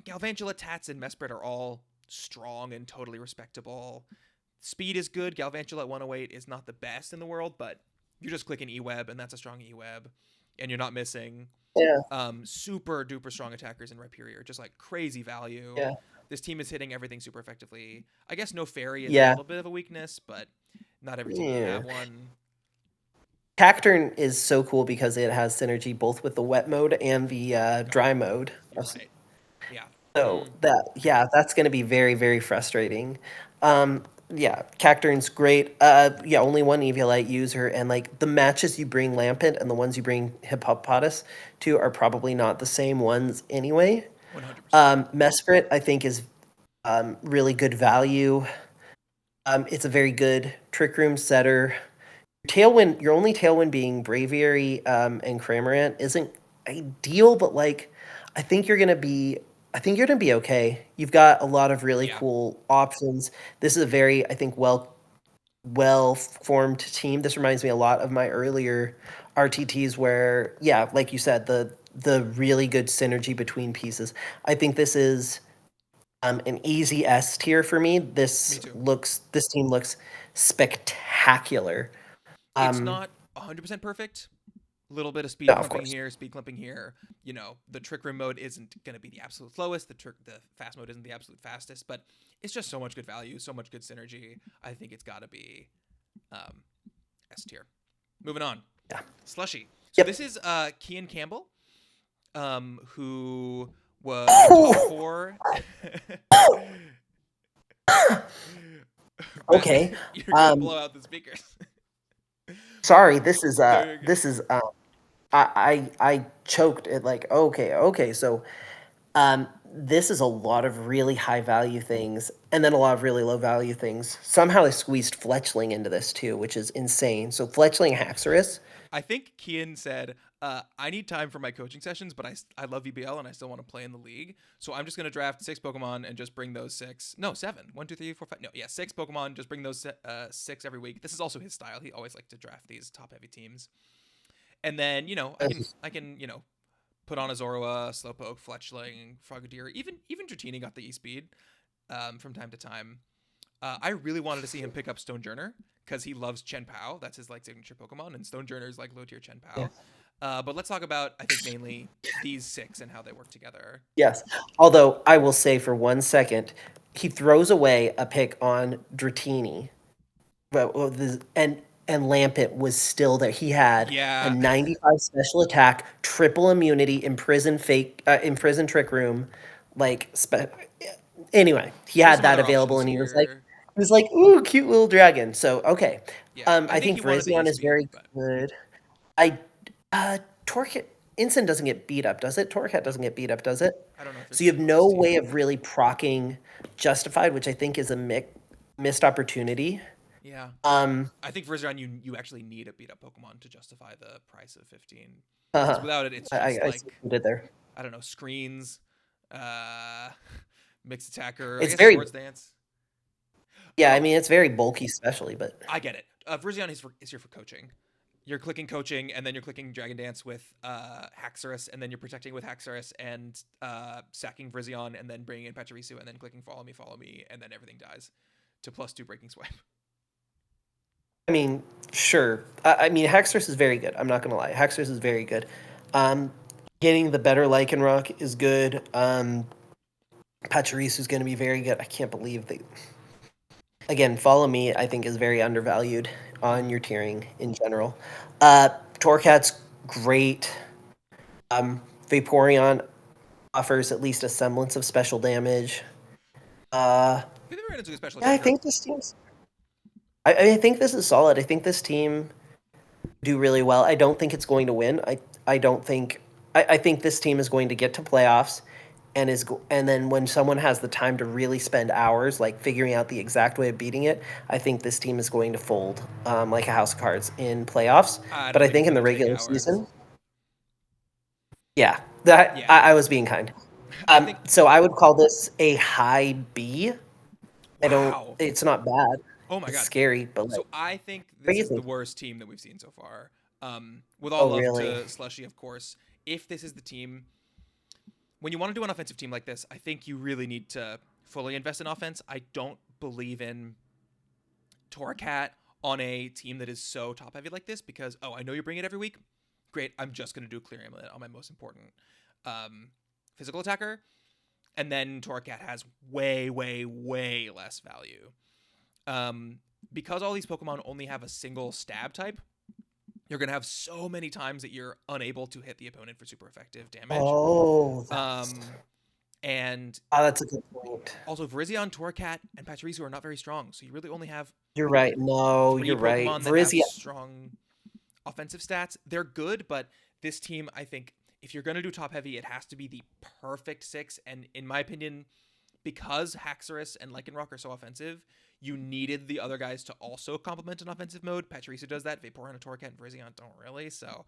Speaker 1: Galvantula, Tats, and Mesprit are all strong and totally respectable. Speed is good. Galvantula at 108 is not the best in the world, but you're just clicking E-Web, and that's a strong E-Web, and you're not missing
Speaker 2: Yeah,
Speaker 1: super duper strong attackers in Rhyperior, just like crazy value.
Speaker 2: yeah,
Speaker 1: This team is hitting everything super effectively. I guess no fairy is a
Speaker 2: yeah,
Speaker 1: little bit of a weakness, but not every team can
Speaker 2: yeah.
Speaker 1: have one.
Speaker 2: Cacturn is so cool because it has synergy both with the wet mode and the
Speaker 1: Oh,
Speaker 2: dry mode.
Speaker 1: you're right. Yeah.
Speaker 2: So
Speaker 1: Mm,
Speaker 2: that's going to be very, very frustrating. Yeah, Cacturn's great. Yeah, only one Eviolite user, and like the matches you bring Lampent and the ones you bring Hippopotamus to are probably not the same ones anyway.
Speaker 1: 100%.
Speaker 2: Mesprit, I think, is really good value. It's a very good Trick Room setter. Tailwind, your only Tailwind being Braviary and Cramorant isn't ideal, but like I think you're gonna be I think you're gonna be okay. You've got a lot of really
Speaker 1: Yeah.
Speaker 2: cool options. This is a very, I think, well formed team. This reminds me a lot of my earlier RTTs where, yeah, like you said, the really good synergy between pieces. I think this is an easy S tier for me.
Speaker 1: Me too.
Speaker 2: This team looks spectacular.
Speaker 1: It's
Speaker 2: Um,
Speaker 1: not 100% perfect. A little bit of speed
Speaker 2: yeah, of
Speaker 1: clumping
Speaker 2: course.
Speaker 1: here, speed clumping here. The trick room mode isn't going to be the absolute slowest. The fast mode isn't the absolute fastest, but it's just so much good value, so much good synergy. I think it's got to be um, S tier. Moving on.
Speaker 2: Yeah.
Speaker 1: Slushy. So
Speaker 2: Yep.
Speaker 1: this is Kian Campbell, who was top four. Matt,
Speaker 2: Okay.
Speaker 1: you're gonna
Speaker 2: Um,
Speaker 1: blow out the speakers.
Speaker 2: sorry.
Speaker 1: No, you're good.
Speaker 2: This is I choked at like okay. So this is a lot of really high value things and then a lot of really low value things. Somehow I squeezed Fletchling into this too, which is insane. So Fletchling Haxorus.
Speaker 1: I think Kian said, "I need time for my coaching sessions, but I love VBL and I still want to play in the league. So I'm just gonna draft 6 Pokemon and just bring those six. No, seven. 1, 2, 3, 4, 5. No, yeah, 6 Pokemon. Just bring those six every week. This is also his style. He always likes to draft these top heavy teams. And then I can put on a Zorua, Slowpoke, Fletchling, Frogadier, even Dratini got the E speed from time to time. I really wanted to see him pick up Stonejourner because he loves Chen Pao. That's his like signature Pokemon, and Stonejourner is like low tier Chen
Speaker 2: Yeah.
Speaker 1: Pao. But let's talk about I think mainly these six and how they work together.
Speaker 2: Yes. Although I will say for 1 second, he throws away a pick on Dratini. And Lampent was still there. He had a
Speaker 1: Yeah,
Speaker 2: 95 special attack, triple immunity, imprison trick room, like anyway, he
Speaker 1: there's
Speaker 2: had
Speaker 1: some
Speaker 2: that
Speaker 1: other
Speaker 2: available,
Speaker 1: options
Speaker 2: and
Speaker 1: here.
Speaker 2: he was like, ooh, cute little dragon. So okay,
Speaker 1: Yeah, I
Speaker 2: I
Speaker 1: think he
Speaker 2: think
Speaker 1: wanted the E
Speaker 2: Virizion is
Speaker 1: speed,
Speaker 2: very
Speaker 1: but
Speaker 2: good. I Torque Ensign doesn't get beat up, does it? Torcat doesn't get beat up, does it?
Speaker 1: I don't know if there's
Speaker 2: So you have
Speaker 1: beat up on this
Speaker 2: no
Speaker 1: team.
Speaker 2: way of really procking Justified, which I think is a missed opportunity.
Speaker 1: Yeah,
Speaker 2: Um,
Speaker 1: I think for Zeraon, you actually need a beat up Pokemon to justify the price of 15. Because
Speaker 2: uh
Speaker 1: without it, it's
Speaker 2: I
Speaker 1: just
Speaker 2: see what
Speaker 1: like
Speaker 2: you did there.
Speaker 1: I don't know screens, uh, mixed attacker. I
Speaker 2: It's
Speaker 1: guess
Speaker 2: very
Speaker 1: Swords Dance.
Speaker 2: Yeah, I
Speaker 1: Oh,
Speaker 2: mean it's very bulky, especially, but
Speaker 1: I get it. Virizion is here for coaching. You're clicking coaching, and then you're clicking Dragon Dance with Haxorus, and then you're protecting with Haxorus and sacking Virizion, and then bringing in Pachirisu, and then clicking follow me, and then everything dies to +2 breaking swipe.
Speaker 2: I mean, sure. I mean, Haxorus is very good. I'm not gonna lie. Haxorus is very good. Um, Getting the better Lycanroc is good. Pachirisu is gonna be very good. I can't believe they. Again, follow me. I think is very undervalued on your tiering in general. Torcat's great. Vaporeon offers at least a semblance of special damage. Uh,
Speaker 1: Vaporeon is a special
Speaker 2: yeah, I
Speaker 1: attacker.
Speaker 2: think this team's. I think this is solid. I think this team do really well. I don't think it's going to win. I don't think. I think this team is going to get to playoffs, and then when someone has the time to really spend hours like figuring out the exact way of beating it, I think this team is going to fold like a house of cards in playoffs.
Speaker 1: I
Speaker 2: But
Speaker 1: don't
Speaker 2: I
Speaker 1: think
Speaker 2: think
Speaker 1: it's
Speaker 2: in the
Speaker 1: going to take
Speaker 2: regular
Speaker 1: hours.
Speaker 2: season, yeah, that
Speaker 1: Yeah,
Speaker 2: I was being kind.
Speaker 1: I think.
Speaker 2: So I would call this a high B. I don't.
Speaker 1: Wow.
Speaker 2: It's not bad.
Speaker 1: Oh my
Speaker 2: It's
Speaker 1: god.
Speaker 2: scary, but like
Speaker 1: So I think this is the
Speaker 2: crazy.
Speaker 1: worst team that we've seen so far. With all
Speaker 2: Oh
Speaker 1: love
Speaker 2: really?
Speaker 1: to Slushy, of course. If this is the team, when you want to do an offensive team like this, I think you really need to fully invest in offense. I don't believe in Torcat on a team that is so top heavy like this because I know you bring it every week. Great, I'm just gonna do a clear amulet on my most important um, physical attacker, and then Torcat has way, way, way less value. Um, because all these Pokemon only have a single stab type, you're gonna have so many times that you're unable to hit the opponent for super effective damage.
Speaker 2: Oh,
Speaker 1: Um, and
Speaker 2: that's a good point.
Speaker 1: also Virizion, Torcat, and Pachirisu are not very strong, so you really only have
Speaker 2: You're right. No,
Speaker 1: three
Speaker 2: you're right.
Speaker 1: Pokemon that have
Speaker 2: Virizion.
Speaker 1: strong offensive stats. They're good, but this team, I think, if you're gonna do top heavy, it has to be the perfect six. And in my opinion, because Haxorus and Lycanroc are so offensive, you needed the other guys to also complement an offensive mode. Pachirisu does that. Vaporeon, Torcat, and Virizion don't really. So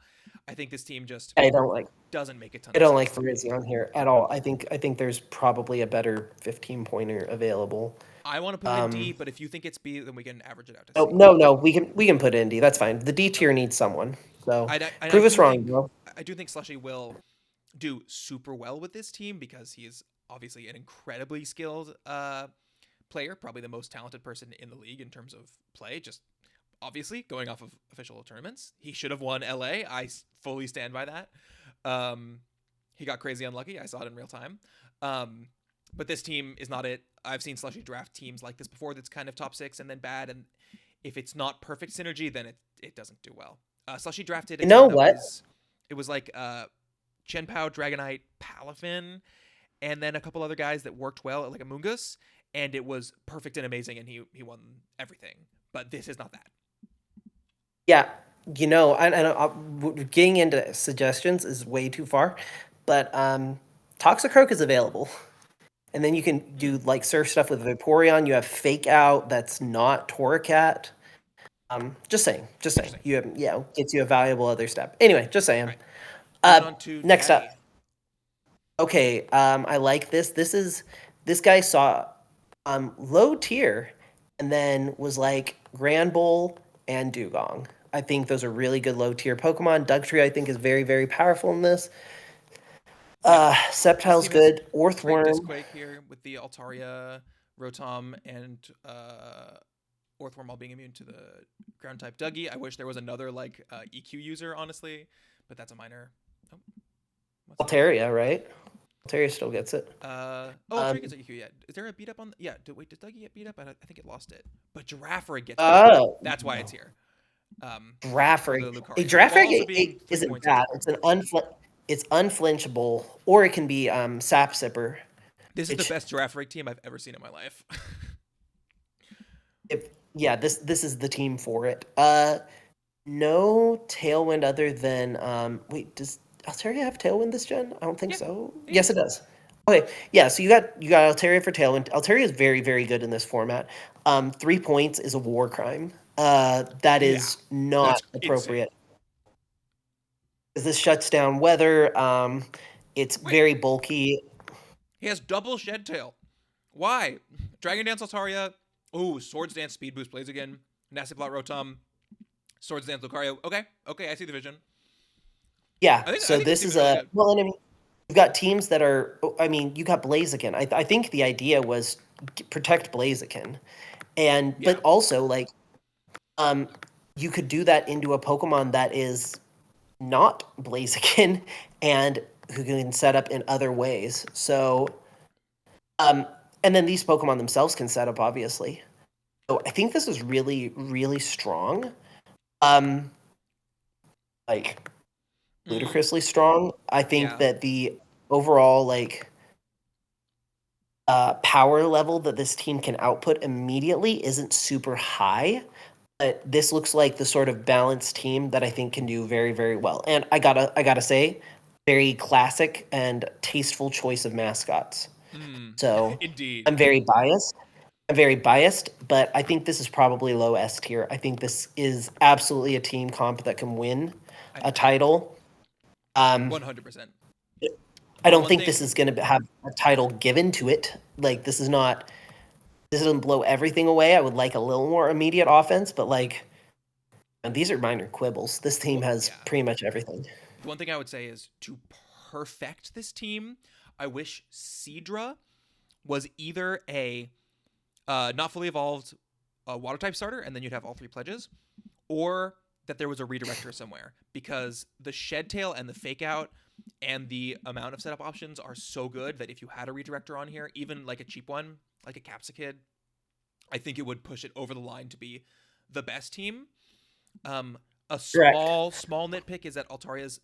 Speaker 1: I think this team just
Speaker 2: I don't like.
Speaker 1: doesn't make a ton
Speaker 2: I
Speaker 1: of
Speaker 2: don't like
Speaker 1: sense to me.
Speaker 2: Virizion here at all. I think there's probably a better 15 pointer available.
Speaker 1: I want to put it in D, but if you think it's B, then we can average it out to
Speaker 2: Oh
Speaker 1: C.
Speaker 2: no, we can put Indy. That's fine. The D tier
Speaker 1: Okay.
Speaker 2: needs someone. So
Speaker 1: I
Speaker 2: prove us
Speaker 1: do
Speaker 2: wrong,
Speaker 1: think
Speaker 2: bro.
Speaker 1: I do think Slushy will do super well with this team because he is obviously an incredibly skilled player, probably the most talented person in the league in terms of play. Just obviously going off of official tournaments, he should have won LA. I fully stand by that. He got crazy unlucky. I saw it in real time. But this team is not it. I've seen Slushy draft teams like this before. That's kind of top six and then bad, and if it's not perfect synergy, then it doesn't do well. Slushy drafted a
Speaker 2: You know
Speaker 1: team that
Speaker 2: what?
Speaker 1: was like Chenpao, Dragonite, Palafin, and then a couple other guys that worked well, like a Mungus, and it was perfect and amazing, and he won everything. But this is not that.
Speaker 2: Yeah, getting into suggestions is way too far, but Toxicroak is available. And then you can do like surf stuff with Vaporeon. You have Fake Out that's not Torracat. Just saying.
Speaker 1: Interesting.
Speaker 2: You have gets you a valuable other step. Anyway, just saying.
Speaker 1: Right. Moving on to
Speaker 2: Next up.
Speaker 1: Daddy.
Speaker 2: Okay, I like this. This guy saw low tier and then was like Granbull and Dugong. I think those are really good low tier Pokemon. Dugtrio I think is very, very powerful in this. Sceptile's good.
Speaker 1: Great
Speaker 2: Orthworm.
Speaker 1: Disquake here with the Altaria, Rotom, and Orthworm all being immune to the ground type Dougie. I wish there was another like EQ user, honestly, but that's a minor. Oh,
Speaker 2: Altaria, right? Altaria still gets it.
Speaker 1: Altaria gets an EQ. Yeah, is there a beat up on? Yeah, wait, did Dougie get beat up? I think it lost it, but Giraffre gets.
Speaker 2: Oh,
Speaker 1: that's why it's here.
Speaker 2: Giraffre. A
Speaker 1: While
Speaker 2: Giraffre
Speaker 1: also being 3
Speaker 2: isn't
Speaker 1: points
Speaker 2: bad.
Speaker 1: into-
Speaker 2: It's unflinchable, or it can be Sap Sipper.
Speaker 1: This is the best Giraffre team I've ever seen in my life.
Speaker 2: This is the team for it. No Tailwind other than wait, does Altaria have Tailwind this gen? I don't think
Speaker 1: Yeah.
Speaker 2: so. Yes, it does. Okay, yeah. So you got Altaria for Tailwind. Altaria is very, very good in this format. 3 points is a war crime. That is not appropriate. Because this shuts down weather. It's very bulky.
Speaker 1: He has double Shed Tail. Why? Dragon Dance Altaria. Ooh, Swords Dance Speed Boost Blaziken. Nasty Plot Rotom. Swords Dance Lucario. Okay, I see the vision.
Speaker 2: Yeah,
Speaker 1: I
Speaker 2: so
Speaker 1: think
Speaker 2: this is
Speaker 1: really
Speaker 2: a
Speaker 1: good.
Speaker 2: well, and I mean, you've got teams that are. I mean, you got Blaziken. I think the idea was protect Blaziken, but also like, you could do that into a Pokemon that is not Blaziken and who can set up in other ways. So, and then these Pokemon themselves can set up, obviously. So I think this is really, really strong. Like ludicrously strong. I think that the overall like power level that this team can output immediately isn't super high. But this looks like the sort of balanced team that I think can do very, very well. And I gotta say, very classic and tasteful choice of mascots. So
Speaker 1: Indeed.
Speaker 2: I'm very biased. I'm very biased, but I think this is probably low S tier. I think this is absolutely a team comp that can win a title.
Speaker 1: 100%.
Speaker 2: I don't
Speaker 1: One
Speaker 2: think
Speaker 1: thing,
Speaker 2: this is going to have a title given to it. Like this doesn't blow everything away. I would like a little more immediate offense, but like, and these are minor quibbles. This team has
Speaker 1: yeah.
Speaker 2: pretty much everything.
Speaker 1: The one thing I would say is to perfect this team, I wish Seadra was either a not fully evolved water type starter, and then you'd have all 3 pledges, or that there was a redirector somewhere, because the shed tail and the fake out and the amount of setup options are so good that if you had a redirector on here, even like a cheap one, like a Capsicid, I think it would push it over the line to be the best team. A small nitpick is that Altaria's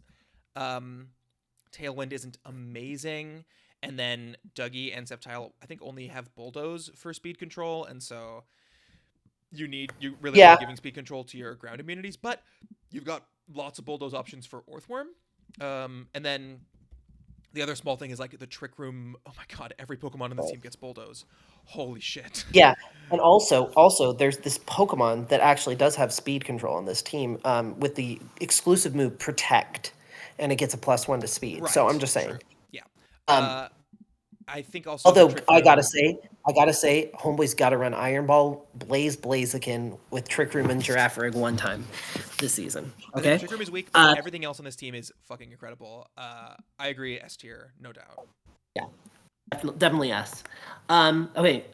Speaker 1: Tailwind isn't amazing, and then Dougie and Sceptile I think only have Bulldoze for speed control, and so you really are giving speed control to your ground immunities, but you've got lots of Bulldoze options for Orthworm. And then the other small thing is like the Trick Room. Oh my god, every Pokemon in this team gets Bulldoze. Holy shit.
Speaker 2: Yeah, and also there's this Pokemon that actually does have speed control on this team with the exclusive move Protect, and it gets a +1 to speed.
Speaker 1: Right.
Speaker 2: So I'm just saying.
Speaker 1: True. Yeah. I think also.
Speaker 2: Although I gotta say, Homeboy's got to run Iron Ball, Blaziken with Trick Room and Girafarig one time this season. Okay.
Speaker 1: Trick Room is weak, but everything else on this team is fucking incredible. I agree, S tier, no doubt.
Speaker 2: Yeah, definitely S. Okay.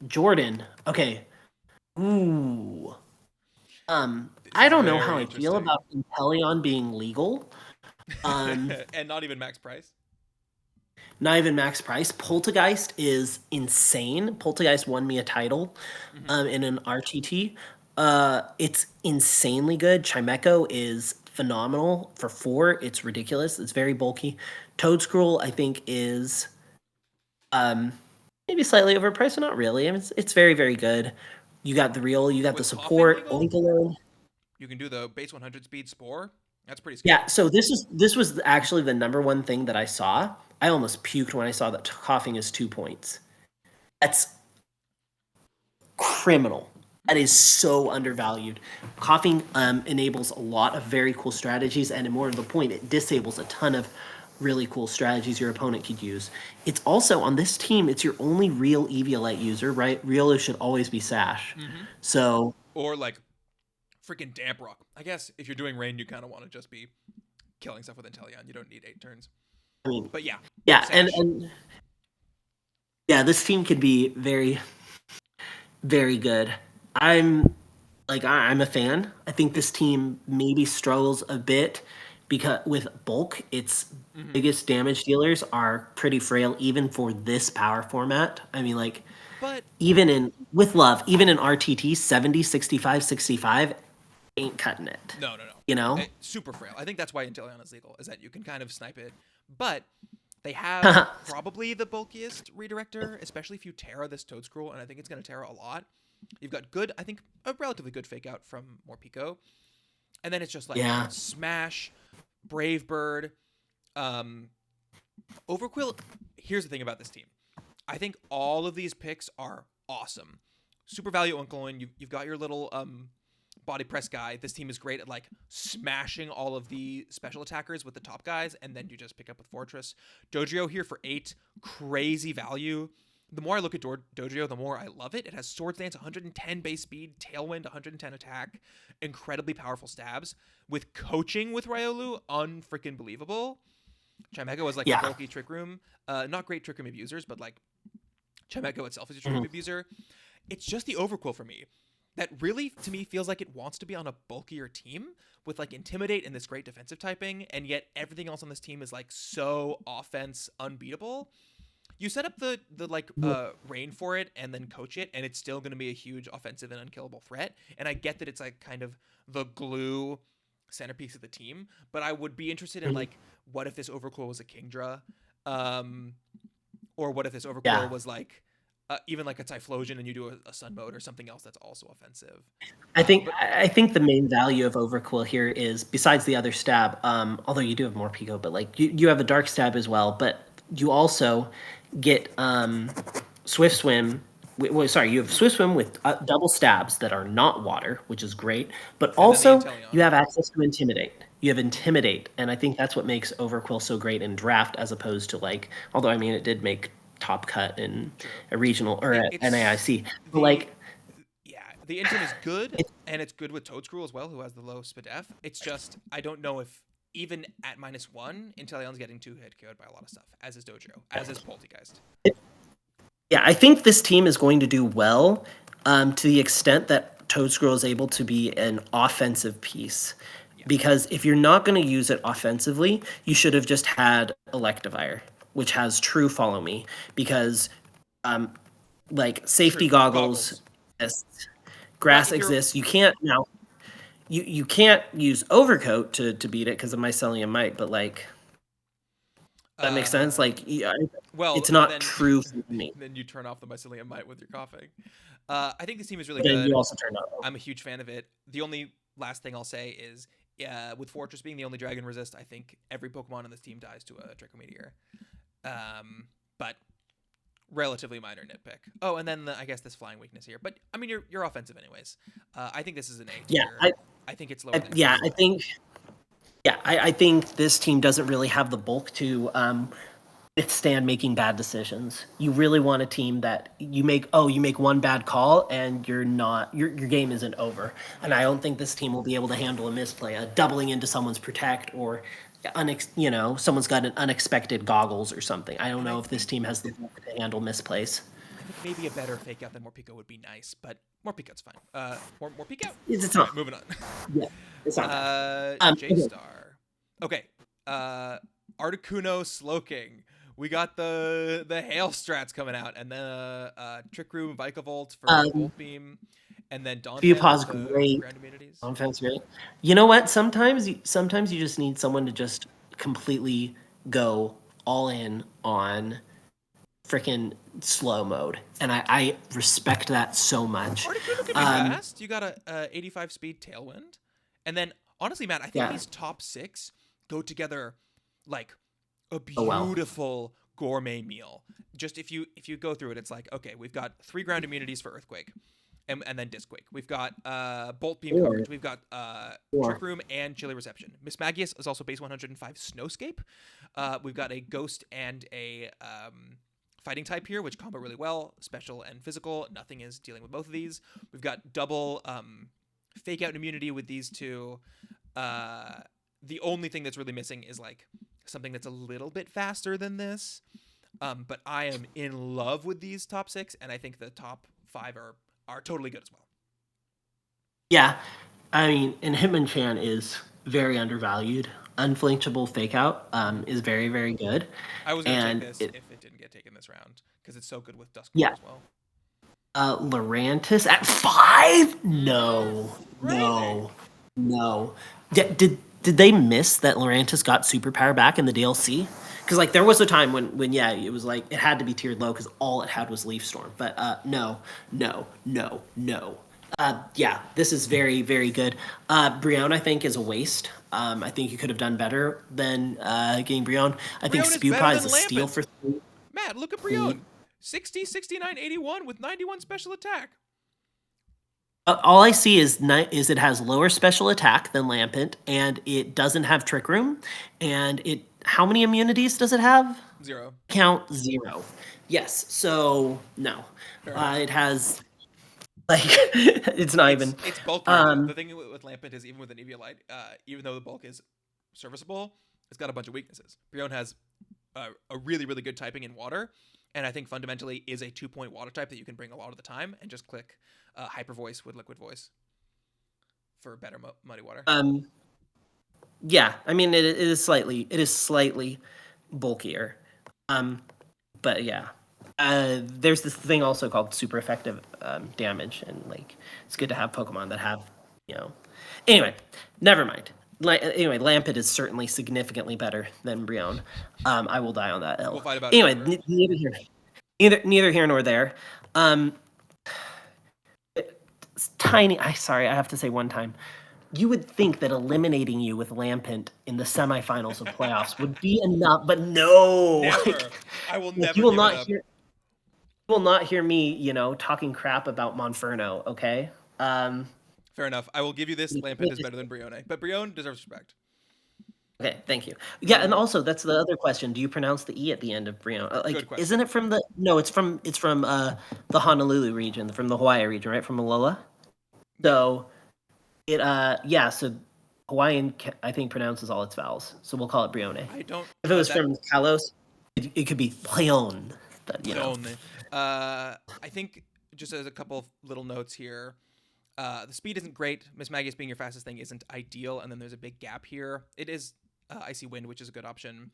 Speaker 2: Jordan. Okay. Ooh. I don't know how I feel about Inteleon being legal.
Speaker 1: And not even max price.
Speaker 2: Not even max price. Poltergeist is insane. Poltergeist won me a title in an RTT. It's insanely good. Chimecho is phenomenal. For 4, it's ridiculous. It's very bulky. Toadscruel, I think, is maybe slightly overpriced, but not really. I mean, it's very, very good. You got the real, you got the support.
Speaker 1: You can do the base 100 speed Spore. That's pretty scary.
Speaker 2: Yeah, so this was actually the number one thing that I saw. I almost puked when I saw that Coughing is 2 points. That's criminal. That is so undervalued. Coughing enables a lot of very cool strategies, and more to the point, it disables a ton of really cool strategies your opponent could use. It's also, on this team, it's your only real Eviolite user, right? Riolu should always be Sash. So...
Speaker 1: Or, like, freaking Damprock. I guess if you're doing rain, you kind of want to just be killing stuff with Inteleon. You don't need 8 turns.
Speaker 2: I mean,
Speaker 1: but yeah.
Speaker 2: Yeah, and yeah, this team could be very, very good. I'm a fan. I think this team maybe struggles a bit because with bulk, its biggest damage dealers are pretty frail, even for this power format. I mean, like,
Speaker 1: but
Speaker 2: even in RTT, 70, 65, 65 ain't cutting it.
Speaker 1: No.
Speaker 2: You know?
Speaker 1: It's super frail. I think that's why Inteleon is legal, is that you can kind of snipe it. But they have probably the bulkiest redirector, especially if you Terra this Toadscruel, and I think it's going to Terra a lot. You've got I think a relatively good fake out from Morpeko. And then it's just like Smash, Brave Bird, Overquill. Here's the thing about this team. I think all of these picks are awesome. Super value Unkleoin. You've got your little body press guy. This team is great at like smashing all of the special attackers with the top guys, and then you just pick up with Fortress. Dodrio here for 8. Crazy value. The more I look at Dodrio, the more I love it. It has Swords Dance, 110 base speed, Tailwind, 110 attack, incredibly powerful stabs. With coaching with Riolu, unfreaking believable. Chimecho is like a bulky Trick Room. Not great Trick Room abusers, but like Chimecho itself is a Trick Room abuser. It's just the Overquill for me that really, to me, feels like it wants to be on a bulkier team with like Intimidate and this great defensive typing, and yet everything else on this team is like so offense unbeatable. You set up the rain for it and then coach it, and it's still going to be a huge offensive and unkillable threat. And I get that it's like kind of the glue centerpiece of the team, but I would be interested in like, what if this Overquill was a Kingdra? Or what if this Overquill was like even like a Typhlosion, and you do a Sun mode or something else that's also offensive. But
Speaker 2: I think the main value of Overquill here is, besides the other stab, although you do have more Pico, but like you have a dark stab as well, but you also get Swift Swim. Well, sorry, you have Swift Swim with double stabs that are not water, which is great. But
Speaker 1: and then the
Speaker 2: also,
Speaker 1: Inteleon.
Speaker 2: you have access to Intimidate. You have Intimidate, and I think that's what makes Overquill so great in draft, as opposed to like, although I mean, it did make top cut in
Speaker 1: True.
Speaker 2: a regional or at
Speaker 1: It's
Speaker 2: NAIC, but
Speaker 1: the
Speaker 2: like,
Speaker 1: yeah, the Intim is good,
Speaker 2: it,
Speaker 1: and it's good with Toadscrew as well, who has the low SPDF. It's just I don't know if even at -1, Inteleon's getting 2-hit KO'd by a lot of stuff, as is Dojo, as is Poltegeist.
Speaker 2: yeah, I think this team is going to do well to the extent that Toadscroll is able to be an offensive piece.
Speaker 1: Yeah.
Speaker 2: Because if you're not going to use it offensively, you should have just had Electivire, which has true follow me. Because, like, safety
Speaker 1: True.
Speaker 2: goggles exists, grass
Speaker 1: But if you're
Speaker 2: exists. You can't now. You can't use Overcoat to beat it because of Mycelium Might, but like that makes sense.
Speaker 1: uh,
Speaker 2: Like, yeah,
Speaker 1: well,
Speaker 2: it's not
Speaker 1: then
Speaker 2: true for me.
Speaker 1: then you turn off the Mycelium Might with your coughing. I think this team is really
Speaker 2: But then you
Speaker 1: good.
Speaker 2: also turn on.
Speaker 1: I'm a huge fan of it. The only last thing I'll say is, with Fortress being the only dragon resist, I think every Pokemon on this team dies to a Draco Meteor. But relatively minor nitpick. Oh, and then I guess this flying weakness here. But I mean, you're offensive anyways. I think this is an A
Speaker 2: Yeah,
Speaker 1: tier. I think it's lower than
Speaker 2: yeah,
Speaker 1: Frozen.
Speaker 2: I think this team doesn't really have the bulk to withstand making bad decisions. You really want a team that you make one bad call and you're not your game isn't over. And I don't think this team will be able to handle a misplay, a doubling into someone's protect, or someone's got an unexpected goggles or something. I don't
Speaker 1: And I
Speaker 2: know if this
Speaker 1: think
Speaker 2: team has the bulk to handle misplays.
Speaker 1: I think maybe a better fake out than Morpeko would be nice, but Morpeko's fine. More peek out.
Speaker 2: It's
Speaker 1: All
Speaker 2: not.
Speaker 1: right, moving on.
Speaker 2: Yeah, it's not bad.
Speaker 1: J
Speaker 2: Okay.
Speaker 1: Star. Okay. Articuno Slowking. We got the hail strats coming out, and then Trick Room Vikavolt for Volt Beam, and then Donphan
Speaker 2: Pause
Speaker 1: with the
Speaker 2: great.
Speaker 1: ground immunities.
Speaker 2: Offense, great. You know what? Sometimes you just need someone to just completely go all in on freaking slow mode, and I respect that so much.
Speaker 1: Articuno can be fast. You got a 85 speed Tailwind, and then honestly, man, I think
Speaker 2: Yeah.
Speaker 1: these top 6 go together like a
Speaker 2: Oh well.
Speaker 1: beautiful gourmet meal. Just if you go through it, it's like, okay, we've got 3 ground immunities for Earthquake, and then Disquake. We've got Bolt Beam
Speaker 2: Or-
Speaker 1: coverage. We've got
Speaker 2: or-
Speaker 1: Trick Room and Chilly Reception. Miss Magius is also base 105 Snowscape. We've got a Ghost and a Fighting type here, which combo really well. Special and physical. Nothing is dealing with both of these. We've got double Fake Out immunity with these two. The only thing that's really missing is like something that's a little bit faster than this. But I am in love with these top 6, and I think the top 5 are totally good as well.
Speaker 2: Yeah, I mean, and Hitmonchan is very undervalued. Unflinchable fake out is very, very good.
Speaker 1: I was going to
Speaker 2: And
Speaker 1: take this if it didn't get taken this round, because it's so good with Duskwood
Speaker 2: Yeah.
Speaker 1: as well.
Speaker 2: Lurantis at 5? No,
Speaker 1: Crazy.
Speaker 2: no. Did they miss that Lurantis got superpower back in the DLC? Because like there was a time when yeah, it was like it had to be tiered low because all it had was Leaf Storm. But no. Yeah, this is very, very good. Brion, I think, is a waste. I think you could have done better than getting Brion. I think
Speaker 1: Brion is
Speaker 2: Spew
Speaker 1: better
Speaker 2: Pie is
Speaker 1: than
Speaker 2: a steal
Speaker 1: Lampent.
Speaker 2: for 3.
Speaker 1: Matt, look at Brion. 60, 69, 81 with 91 special attack.
Speaker 2: All I see is it has lower special attack than Lampent, and it doesn't have Trick Room, and it. How many immunities does it have?
Speaker 1: 0.
Speaker 2: Count 0. Yes. So no,
Speaker 1: Fair enough.
Speaker 2: it has like it's not even.
Speaker 1: It's bulky. The thing with Lampent is even with an Eviolite, even though the bulk is serviceable, it's got a bunch of weaknesses. Brion has a really, really good typing in water, and I think fundamentally is a 2-point water type that you can bring a lot of the time and just click Hyper Voice with Liquid Voice for better muddy water.
Speaker 2: Yeah, I mean it is slightly bulkier, but yeah. There's this thing also called super effective damage, and like it's good to have Pokemon that have, Anyway, never mind. Anyway, Lampent is certainly significantly better than Brion. I will die on that hill.
Speaker 1: We'll fight about it
Speaker 2: Anyway,
Speaker 1: later.
Speaker 2: neither here neither here nor there. Um, it's tiny. Sorry, I have to say one time. You would think that eliminating you with Lampent in the semifinals of playoffs would be enough, but no.
Speaker 1: Never. I will never
Speaker 2: You will
Speaker 1: give
Speaker 2: not
Speaker 1: it up.
Speaker 2: hear. You will not hear me, talking crap about Monferno. Okay.
Speaker 1: Fair enough. I will give you this. Lampent is better than Brione, but Brione deserves respect.
Speaker 2: Okay, thank you. Yeah, and also that's the other question. Do you pronounce the E at the end of Brion?
Speaker 1: Good question.
Speaker 2: Isn't it from the? No, it's from the Honolulu region, from the Hawaii region, right? From Malolo. So so Hawaiian I think pronounces all its vowels. So we'll call it Brione.
Speaker 1: I don't.
Speaker 2: If it was from Kalos, it could be Brion. But
Speaker 1: Brione. I think just as a couple of little notes here. The speed isn't great. Miss Magius being your fastest thing isn't ideal, and then there's a big gap here. It is Icy Wind, which is a good option.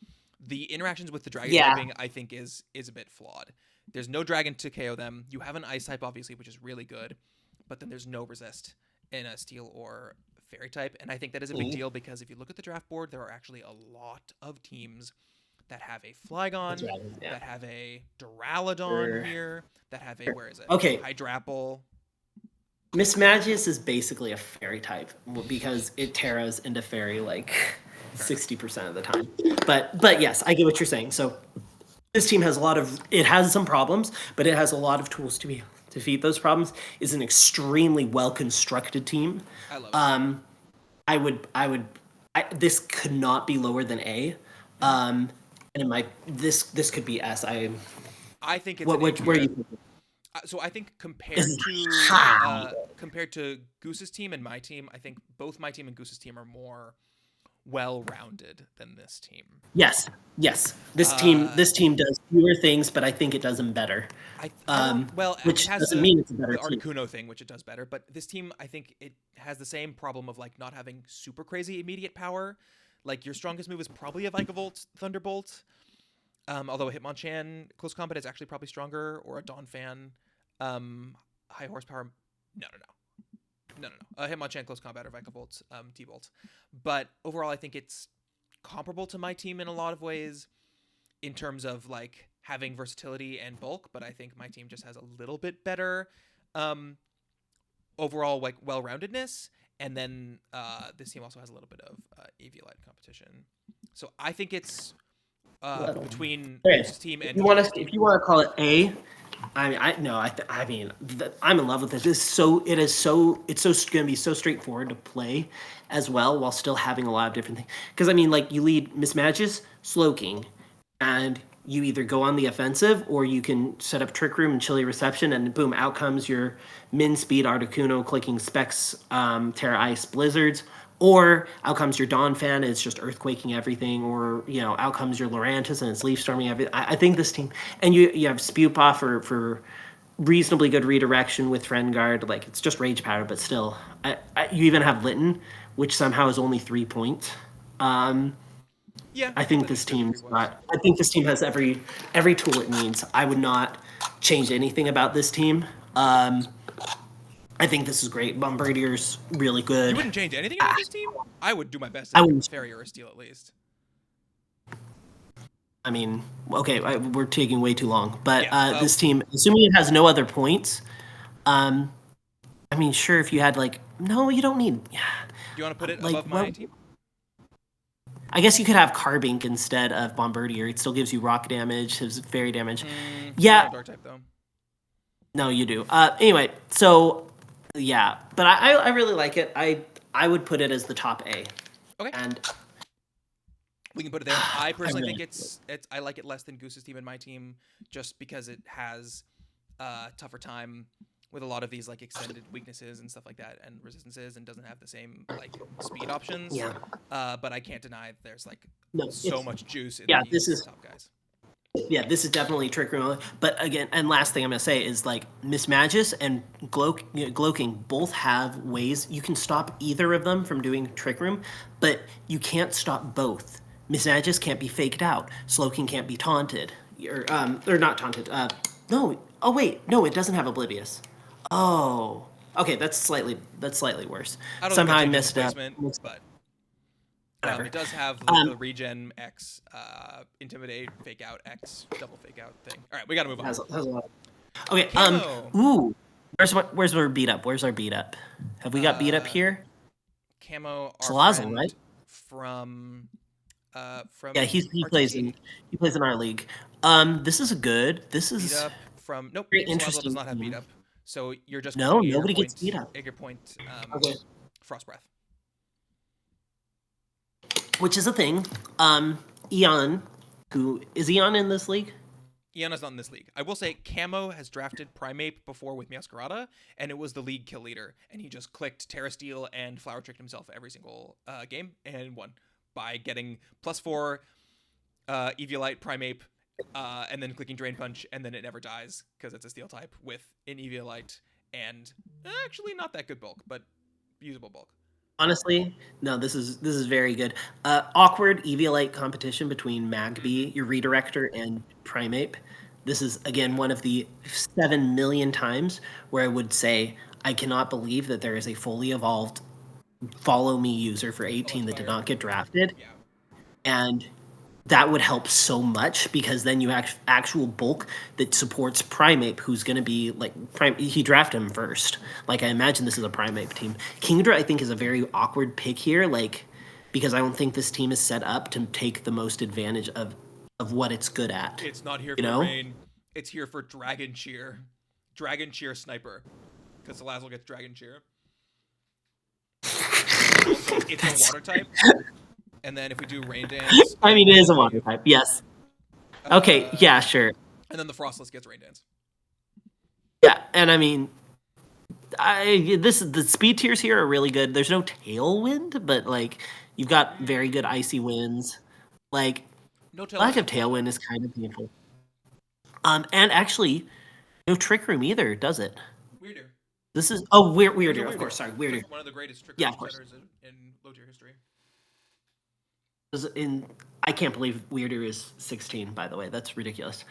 Speaker 1: The interactions with the dragon typing, I think, is a bit flawed. There's no dragon to KO them. You have an ice type, obviously, which is really good, but then there's no resist in a steel or fairy type, and I think that is a big deal because if you look at the draft board, there are actually a lot of teams that have a Flygon, that have a Duraludon here, that have a Hydrapple.
Speaker 2: Miss Magius is basically a fairy type because it terras into fairy like 60% of the time. But yes, I get what you're saying. So this team has it has some problems, but it has a lot of tools to defeat those problems. It's an extremely well constructed team.
Speaker 1: I love
Speaker 2: it. This could not be lower than A. And this could be S. I
Speaker 1: think it's
Speaker 2: where you think?
Speaker 1: So I think compared to Goose's team and my team, I think both my team and Goose's team are more well-rounded than this team.
Speaker 2: Yes. This team does fewer things, but I think it does them better. Which doesn't mean it's a better team.
Speaker 1: The Articuno thing, which it does better, but this team, I think it has the same problem of like not having super crazy immediate power. Like your strongest move is probably a Vikavolt Thunderbolt. Although a Hitmonchan close combat is actually probably stronger, or a Donphan high horsepower. No. A Hitmonchan close combat or Vikavolt T-Bolt. But overall, I think it's comparable to my team in a lot of ways in terms of like having versatility and bulk. But I think my team just has a little bit better overall like well-roundedness. And then this team also has a little bit of Eviolite competition. So I think it's between this team and
Speaker 2: if you want to call it A, I'm in love with this. It's going to be so straightforward to play as well while still having a lot of different things. Because you lead Miss Magius, Slowking, and you either go on the offensive or you can set up Trick Room and Chilly Reception, and boom, out comes your Min Speed Articuno clicking Specs, Terra Ice Blizzards. Or out comes your Donphan, and it's just earthquaking everything. Or, out comes your Lurantis, and it's leaf storming everything. I think this team... And you have Spewpaw for reasonably good redirection with Friend Guard. Like, it's just Rage Powder, but still. You even have Litten, which somehow is only 3 points. I think this team's got... I think this team has every tool it needs. I would not change anything about this team. I think this is great. Bombardier's really good.
Speaker 1: You wouldn't change anything about this team? I would do my best to make Fairy or a Steel at least.
Speaker 2: We're taking way too long. But this team, assuming it has no other points, sure, if you had no, you don't need...
Speaker 1: Do you want to put it above my team?
Speaker 2: I guess you could have Carbink instead of Bombardier. It still gives you rock damage, his fairy damage.
Speaker 1: Dark type, though.
Speaker 2: No, you do. Anyway, so... Yeah, but I really like it. I would put it as the top A.
Speaker 1: Okay.
Speaker 2: And
Speaker 1: we can put it there. I personally think it's I like it less than Goose's team and my team just because it has a tougher time with a lot of these like extended weaknesses and stuff like that and resistances and doesn't have the same like speed options.
Speaker 2: Yeah.
Speaker 1: But I can't deny there's so much juice in these top guys.
Speaker 2: Yeah, this is definitely Trick Room. But again, and last thing I'm going to say is Miss Magius and Gloking both have ways you can stop either of them from doing Trick Room, but you can't stop both. Miss Magius can't be faked out. Slowking can't be taunted. Or not taunted. No. Oh wait, no, it doesn't have Oblivious. Oh. Okay, that's slightly worse. Somehow I missed it.
Speaker 1: But
Speaker 2: whatever.
Speaker 1: It does have
Speaker 2: Um,
Speaker 1: the regen X, intimidate, fake out X, double fake out thing. All right, we got to move on.
Speaker 2: has a lot. Okay.
Speaker 1: Camo.
Speaker 2: Ooh. Where's our beat up? Where's our beat up? Have we got beat up
Speaker 1: Uh,
Speaker 2: here?
Speaker 1: Camo, our
Speaker 2: Salazzle,
Speaker 1: friend
Speaker 2: right?
Speaker 1: from
Speaker 2: Yeah, he plays
Speaker 1: RTT.
Speaker 2: in our league. This is good. This
Speaker 1: Beat
Speaker 2: is
Speaker 1: up from nope.
Speaker 2: very
Speaker 1: Salazzle does
Speaker 2: interesting
Speaker 1: not have beat
Speaker 2: team.
Speaker 1: up, so you're just
Speaker 2: No,
Speaker 1: going
Speaker 2: nobody gets beat up.
Speaker 1: Aegir point,
Speaker 2: Okay.
Speaker 1: Frost Breath.
Speaker 2: Which is a thing. Eon, who is Eon in this league?
Speaker 1: Iana's not in this league. I will say Camo has drafted Primeape before with Meowscarada, and it was the league kill leader. And he just clicked Terra Steel and Flower Tricked himself every single game and won by getting +4 Eviolite Primeape, and then clicking Drain Punch, and then it never dies because it's a Steel type with an Eviolite and actually not that good bulk, but usable bulk.
Speaker 2: Honestly, no. This is very good. Awkward Eviolite competition between Magby, your redirector, and Primeape. This is again one of the 7 million times where I would say I cannot believe that there is a fully evolved follow me user for 18 that did not get drafted,
Speaker 1: Yeah.
Speaker 2: and that would help so much because then you have actual bulk that supports Primeape, who's going to be like he drafted him first. Like I imagine this is a Primeape team. Kingdra, I think, is a very awkward pick here, like because I don't think this team is set up to take the most advantage of what it's good at.
Speaker 1: It's not here
Speaker 2: You
Speaker 1: for
Speaker 2: know?
Speaker 1: rain. It's here for Dragon Cheer. Dragon Cheer Sniper. Because Salazzle gets Dragon Cheer. Also, it's a water type. And then if we do Rain Dance.
Speaker 2: I mean, it is a water type. Yes. Okay. Yeah. Sure.
Speaker 1: And then the Frostless gets Rain Dance.
Speaker 2: Yeah, and I mean, the speed tiers here are really good. There's no tailwind, but like you've got very good icy winds. Like
Speaker 1: No tailwind.
Speaker 2: lack of tailwind is kind of painful. And actually, no trick room either, does it?
Speaker 1: Weirder.
Speaker 2: This is weirder. Of course, sorry, weirder.
Speaker 1: One of the greatest trick
Speaker 2: Yeah,
Speaker 1: room
Speaker 2: of course.
Speaker 1: setters in low tier history.
Speaker 2: I can't believe weirder is 16. By the way, that's ridiculous.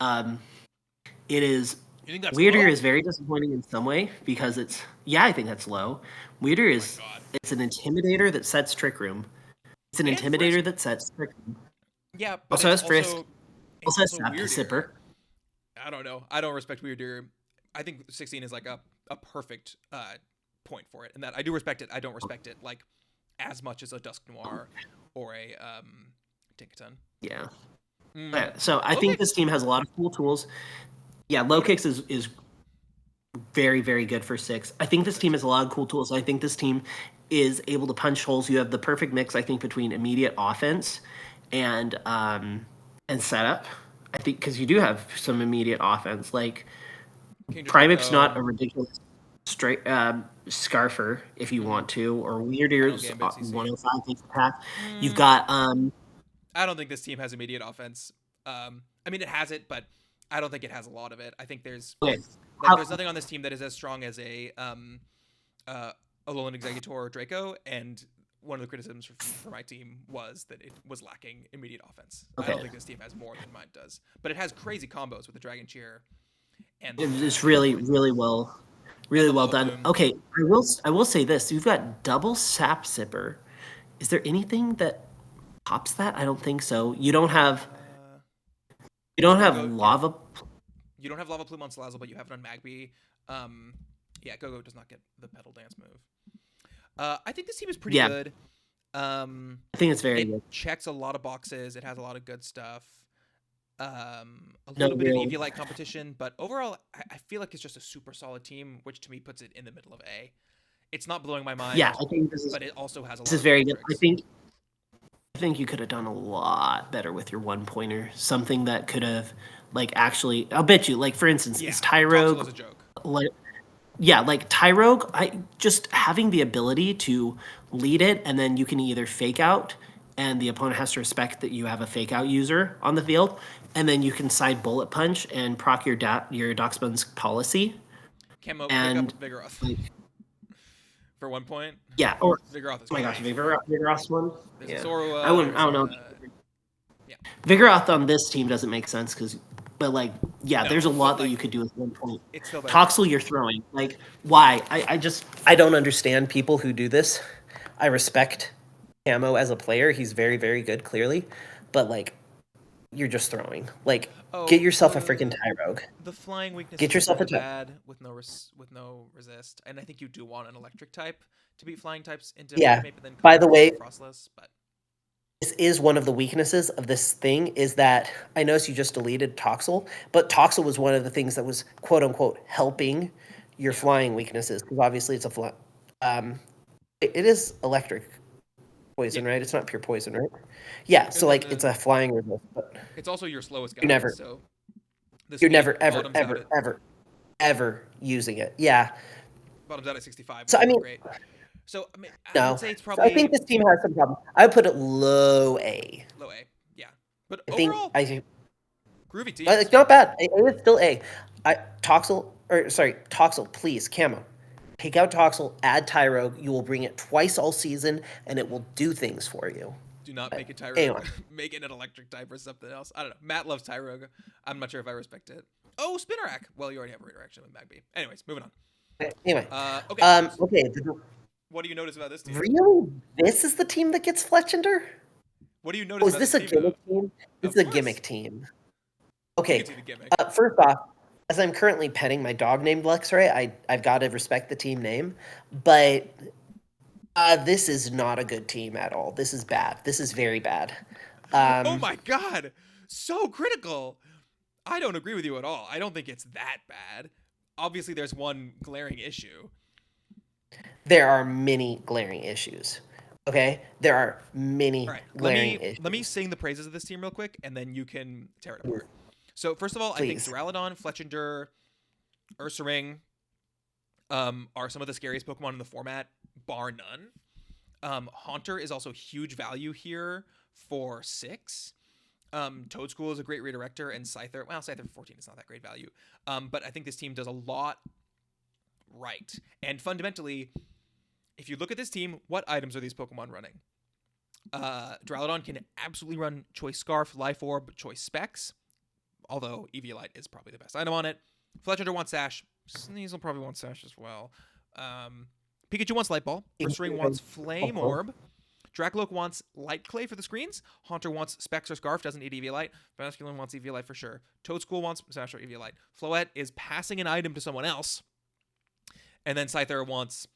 Speaker 2: It is.
Speaker 1: You think that's
Speaker 2: Weirder
Speaker 1: low?
Speaker 2: is very disappointing in some way because it's I think that's low. Weirder is
Speaker 1: God.
Speaker 2: it's an intimidator that sets trick room. It's an
Speaker 1: And
Speaker 2: intimidator
Speaker 1: Frisk.
Speaker 2: that sets trick room.
Speaker 1: Yeah, but
Speaker 2: Also
Speaker 1: it's
Speaker 2: has Frisk.
Speaker 1: it's
Speaker 2: Also has
Speaker 1: Weirder.
Speaker 2: Sipper.
Speaker 1: I don't know. I don't respect Weirder. I think 16 is like a perfect point for it, and that I do respect it. I don't respect it like as much as a Dusk Noir or a Tinkaton.
Speaker 2: Yeah.
Speaker 1: Mm.
Speaker 2: Yeah, so I
Speaker 1: Low
Speaker 2: think
Speaker 1: kicks.
Speaker 2: this team has a lot of cool tools. Yeah, low kicks is very, very good for 6. I think this team has a lot of cool tools. I think this team is able to punch holes. You have the perfect mix, I think, between immediate offense and setup. I think because you do have some immediate offense. Like
Speaker 1: King
Speaker 2: Primeape's
Speaker 1: Draco.
Speaker 2: not a ridiculous straight scarfer if you want to, or Weirder's
Speaker 1: Gambit CC.
Speaker 2: 105 base attack. You've got
Speaker 1: I don't think this team has immediate offense. I mean, it has it, but I don't think it has a lot of it. I think there's
Speaker 2: okay.
Speaker 1: there's nothing on this team that is as strong as a Alolan Executor or Draco, and one of the criticisms for my team was that it was lacking immediate offense. I don't
Speaker 2: Okay.
Speaker 1: think this team has more than mine does, but it has crazy combos with the Dragon Cheer, and
Speaker 2: It's really, really well done.
Speaker 1: Bloom.
Speaker 2: Okay, I will say this: you've got double Sap Zipper. Is there anything that tops that? I don't think so. You don't have
Speaker 1: Go-
Speaker 2: lava.
Speaker 1: you don't have Lava Plume on Salazzle, but you have it on Magby. Yeah, Go-Go does not get the Pedal Dance move. I think this team is pretty
Speaker 2: Yeah.
Speaker 1: good.
Speaker 2: I think it's very
Speaker 1: It
Speaker 2: good.
Speaker 1: checks a lot of boxes. It has a lot of good stuff. A
Speaker 2: No
Speaker 1: little bit
Speaker 2: real-
Speaker 1: of Eviolite competition, but overall, I feel like it's just a super solid team, which to me puts it in the middle of A. It's not blowing my mind.
Speaker 2: Yeah, I think this is
Speaker 1: but it also has a lot.
Speaker 2: this is
Speaker 1: of
Speaker 2: very
Speaker 1: cool
Speaker 2: good.
Speaker 1: tricks.
Speaker 2: I think you could have done a lot better with your one pointer. Something that could have like actually. I'll bet you. Like for instance,
Speaker 1: Yeah,
Speaker 2: is
Speaker 1: Toxel is
Speaker 2: Tyrogue
Speaker 1: a joke.
Speaker 2: like like Tyrogue, I just having the ability to lead it, and then you can either fake out, and the opponent has to respect that you have a fake out user on the field, and then you can side bullet punch and proc your Doxbun's policy.
Speaker 1: Camo
Speaker 2: And,
Speaker 1: pick up Vigoroth
Speaker 2: like-
Speaker 1: for 1 point.
Speaker 2: Yeah. Or
Speaker 1: Vigoroth is
Speaker 2: oh my gosh,
Speaker 1: great.
Speaker 2: Vigoroth's one.
Speaker 1: There's
Speaker 2: Yeah.
Speaker 1: a Zorua,
Speaker 2: I wouldn't. I don't
Speaker 1: there's
Speaker 2: know.
Speaker 1: Yeah.
Speaker 2: Vigoroth on this team doesn't make sense but like, yeah,
Speaker 1: No,
Speaker 2: there's a lot
Speaker 1: but,
Speaker 2: that you
Speaker 1: like,
Speaker 2: could do with 1 point.
Speaker 1: It's still better.
Speaker 2: Toxel, you're throwing. Like, why? I don't understand people who do this. I respect camo as a player. He's very, very good, clearly. But, like, you're just throwing. Like, get
Speaker 1: Oh,
Speaker 2: yourself a freaking Tyrogue.
Speaker 1: the flying weakness
Speaker 2: Get
Speaker 1: isn't
Speaker 2: yourself a
Speaker 1: really
Speaker 2: Tyrogue.
Speaker 1: bad with no resist, and I think you do want an electric type to beat flying types into
Speaker 2: Yeah.
Speaker 1: Flatemate, but then
Speaker 2: By the way,
Speaker 1: Frostless. But
Speaker 2: this is one of the weaknesses of this thing is that I noticed you just deleted Toxel, but Toxel was one of the things that was quote unquote helping your
Speaker 1: yeah,
Speaker 2: flying weaknesses because obviously it's a it is electric
Speaker 1: yeah,
Speaker 2: poison, right? It's not pure poison, right? Yeah, so
Speaker 1: and
Speaker 2: like it's a
Speaker 1: then
Speaker 2: flying resist, but
Speaker 1: it's also your slowest
Speaker 2: you
Speaker 1: guy,
Speaker 2: never
Speaker 1: so the
Speaker 2: you're
Speaker 1: speed
Speaker 2: never ever ever ever ever using it. Yeah.
Speaker 1: bottoms out at 65,
Speaker 2: So
Speaker 1: which
Speaker 2: I
Speaker 1: isn't
Speaker 2: mean,
Speaker 1: great. So I mean, I would
Speaker 2: no.
Speaker 1: say it's
Speaker 2: So I think
Speaker 1: probably
Speaker 2: this team has some problems. I would put it low A.
Speaker 1: low A. Yeah, but
Speaker 2: I think
Speaker 1: overall,
Speaker 2: I
Speaker 1: groovy team.
Speaker 2: it's not bad. It is still A. Toxel, please, camo. Take out Toxel, add Tyrogue. You will bring it twice all season, and it will do things for you.
Speaker 1: Do not make it Tyrogue.
Speaker 2: Anyway,
Speaker 1: Make it an electric type or something else. I don't know. Matt loves Tyrogue. I'm not sure if I respect it. Oh, Spinnerack. Well, you already have a reinteraction with Magby. Anyways, moving on.
Speaker 2: anyway,
Speaker 1: Okay.
Speaker 2: okay.
Speaker 1: What do you notice about this team?
Speaker 2: Really, this is the team that gets Fletchender?
Speaker 1: What do you notice
Speaker 2: Was
Speaker 1: about
Speaker 2: this
Speaker 1: this
Speaker 2: a
Speaker 1: team, though?
Speaker 2: gimmick team? This
Speaker 1: Of
Speaker 2: is a
Speaker 1: course.
Speaker 2: gimmick team.
Speaker 1: You can
Speaker 2: Okay.
Speaker 1: see the gimmick.
Speaker 2: First off, as I'm currently petting my dog named Luxray, I've got to respect the team name, but this is not a good team at all. This is bad. This is very bad.
Speaker 1: Oh my god. So critical. I don't agree with you at all. I don't think it's that bad. Obviously, there's one glaring issue.
Speaker 2: There are many glaring issues. Okay? There are many
Speaker 1: All right,
Speaker 2: glaring issues.
Speaker 1: let me sing the praises of this team real quick, and then you can tear it apart. So first of all,
Speaker 2: Please.
Speaker 1: I think Duraludon, Fletchinder, Ursaring, are some of the scariest Pokemon in the format, bar none. Haunter is also huge value here for 6. Toadschool is a great redirector, and Scyther, well, Scyther for 14 is not that great value. But I think this team does a lot right. And fundamentally, if you look at this team, what items are these Pokemon running? Duraludon can absolutely run Choice Scarf, Life Orb, Choice Specs, although Eviolite is probably the best item on it. Fletchinder wants Sash. Sneasel probably wants Sash as well. Pikachu wants Light Ball. Ursaring wants Flame Orb. Dracoloak wants Light Clay for the screens. Haunter wants Specs or Scarf, doesn't need Eviolite. Basculin wants Eviolite for sure. Toadschool wants Sash or Eviolite. Floette is passing an item to someone else. And then Scyther wants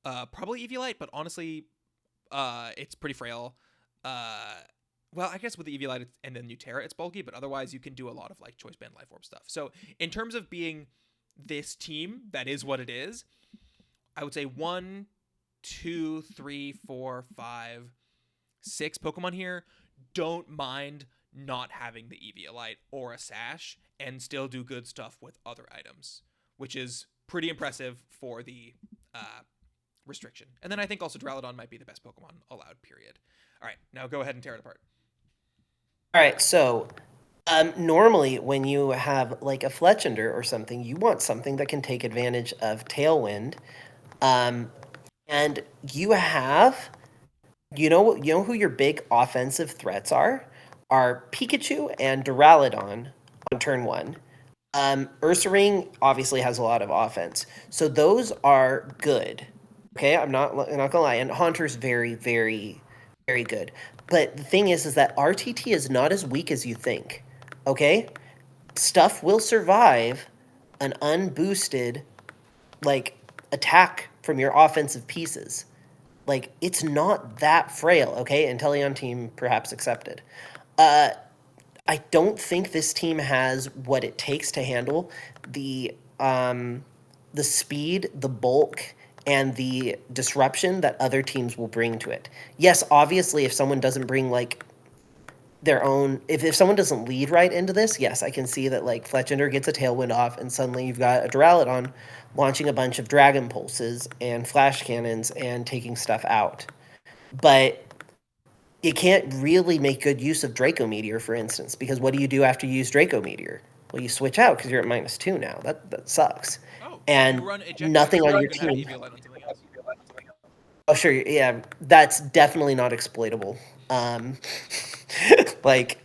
Speaker 1: probably Eviolite, but honestly, it's pretty frail. Well, I guess with the Eviolite and then Nuterra, it's bulky, but otherwise you can do a lot of like Choice Band Life Orb stuff. So in terms of being this team, that is what it is. I would say 1, 2, 3, 4, 5, 6 Pokemon here. Don't mind not having the Eviolite or a Sash and still do good stuff with other items, which is pretty impressive for the restriction. And then I think also Duraludon might be the best Pokemon allowed, period. All right, now go ahead and tear it apart.
Speaker 2: All right, so normally when you have like a Fletchinder or something, you want something that can take advantage of Tailwind. And you have, you know who your big offensive threats are Pikachu and Duraludon on turn 1. Ursaring obviously has a lot of offense, so those are good. Okay, I'm not gonna lie, and Haunter's very, very, very good. But the thing is that RTT is not as weak as you think. Okay, stuff will survive an unboosted like attack from your offensive pieces. Like, it's not that frail, okay? Inteleon team perhaps accepted. I don't think this team has what it takes to handle the speed, the bulk, and the disruption that other teams will bring to it. Yes, obviously, if someone doesn't bring like their own, if someone doesn't lead right into this, yes, I can see that like Fletchinder gets a Tailwind off, and suddenly you've got a Duraludon launching a bunch of Dragon Pulses and Flash Cannons and taking stuff out. But you can't really make good use of Draco Meteor, for instance, because what do you do after you use Draco Meteor? Well, you switch out because you're at -2 now. That sucks.
Speaker 1: Oh,
Speaker 2: And
Speaker 1: you run Eject
Speaker 2: nothing on
Speaker 1: you
Speaker 2: your
Speaker 1: can have
Speaker 2: team.
Speaker 1: Eviolite on something else.
Speaker 2: Oh, sure, yeah, that's definitely not exploitable. Like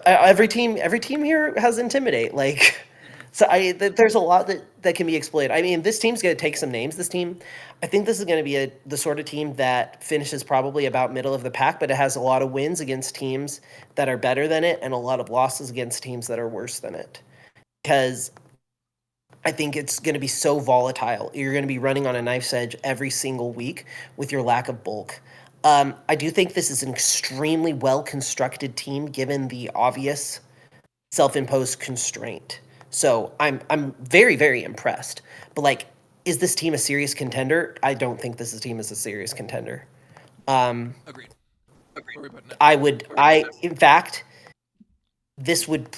Speaker 2: every team here has Intimidate. Like So there's a lot that can be exploited. I mean, this team's going to take some names. This team, I think this is going to be the sort of team that finishes probably about middle of the pack, but it has a lot of wins against teams that are better than it and a lot of losses against teams that are worse than it. Because I think it's going to be so volatile. You're going to be running on a knife's edge every single week with your lack of bulk. I do think this is an extremely well constructed team given the obvious self-imposed constraint. So I'm very, very impressed. But like, is this team a serious contender? I don't think this team is a serious contender.
Speaker 1: Agreed. Where are we putting it?
Speaker 2: In fact, this would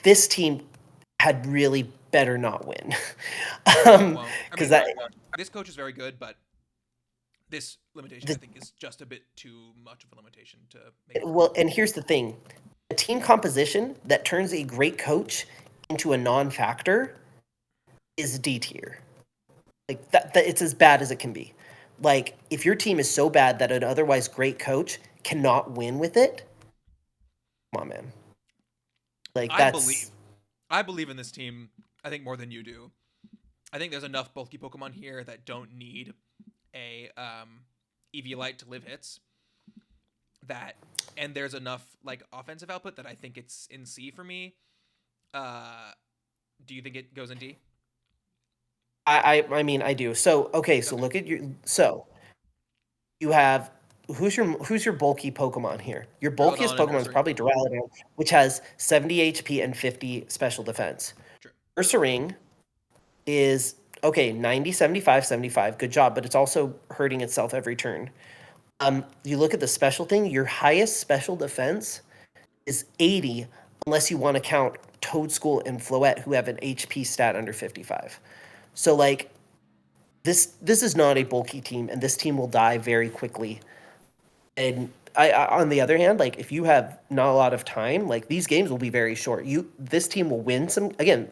Speaker 2: this team had really better not win. Because
Speaker 1: this coach is very good, but this limitation I think is just a bit too much of a limitation to make.
Speaker 2: Well, and here's the thing: a team composition that turns a great coach into a non-factor is D tier. Like that it's as bad as it can be. Like if your team is so bad that an otherwise great coach cannot win with it, come on, man. Like
Speaker 1: I believe in this team. I think more than you do. I think there's enough bulky Pokemon here that don't need a Eviolite to live hits. And there's enough like offensive output that I think it's in C for me. Do you think it goes in D?
Speaker 2: I mean I do. So okay, so look at you have who's your bulky Pokemon here? Your bulkiest Pokemon is probably Duraludon, which has 70 HP and 50 special defense.
Speaker 1: True.
Speaker 2: Ursaring is okay, 90, 75, 75. Good job, but it's also hurting itself every turn. You look at the special thing, your highest special defense is 80, unless you want to count Toadschool and Floette, who have an HP stat under 55. So like this is not a bulky team, and this team will die very quickly. And I on the other hand, like if you have not a lot of time, like these games will be very short. This team will win some. Again,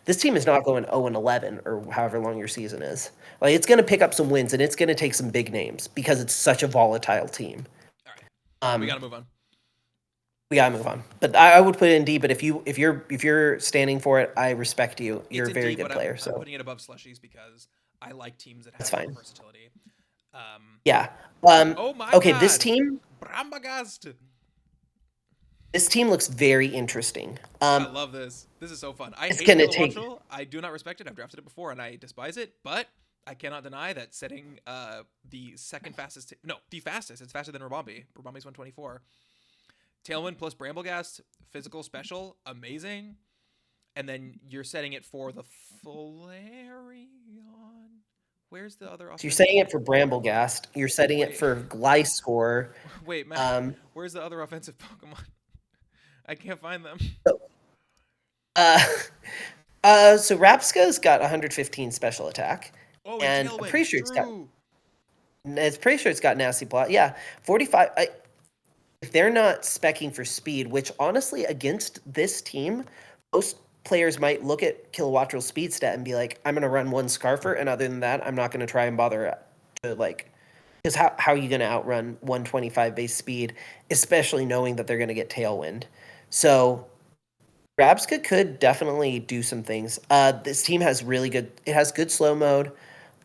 Speaker 2: this team is not going 0-11 or however long your season is. Like it's going to pick up some wins, and it's going to take some big names because it's such a volatile team.
Speaker 1: All right, we gotta move on.
Speaker 2: We gotta move on. But I would put it in D. But if you're standing for it, I respect you. You're a very good player.
Speaker 1: I'm putting it above Slushies because I like teams that have more versatility.
Speaker 2: Yeah.
Speaker 1: Oh my
Speaker 2: okay,
Speaker 1: God.
Speaker 2: this team.
Speaker 1: Brambagast.
Speaker 2: This team looks very interesting.
Speaker 1: I love this. This is so fun. I hate Kilowattrel. I do not respect it. I've drafted it before and I despise it, but I cannot deny that setting the second fastest, the fastest. It's faster than Rabambi. Rabambi's 124. Tailwind plus Bramblegast, physical special, amazing. And then you're setting it for the Flareon. Where's the other?
Speaker 2: So you're setting it for Bramblegast. You're setting it for Gliscor.
Speaker 1: Wait, man. Where's the other offensive Pokemon? I can't find them.
Speaker 2: So Rapska's got 115 special attack.
Speaker 1: Oh,
Speaker 2: and I'm pretty sure it's got Nasty Plot. Yeah, 45. If they're not speccing for speed, which honestly against this team, most players might look at Kilowattrel's speed stat and be like, I'm going to run one Scarfer, and other than that, I'm not going to try and bother to like, because how are you going to outrun 125 base speed, especially knowing that they're going to get Tailwind? So Rabska could definitely do some things. This team has good slow mode.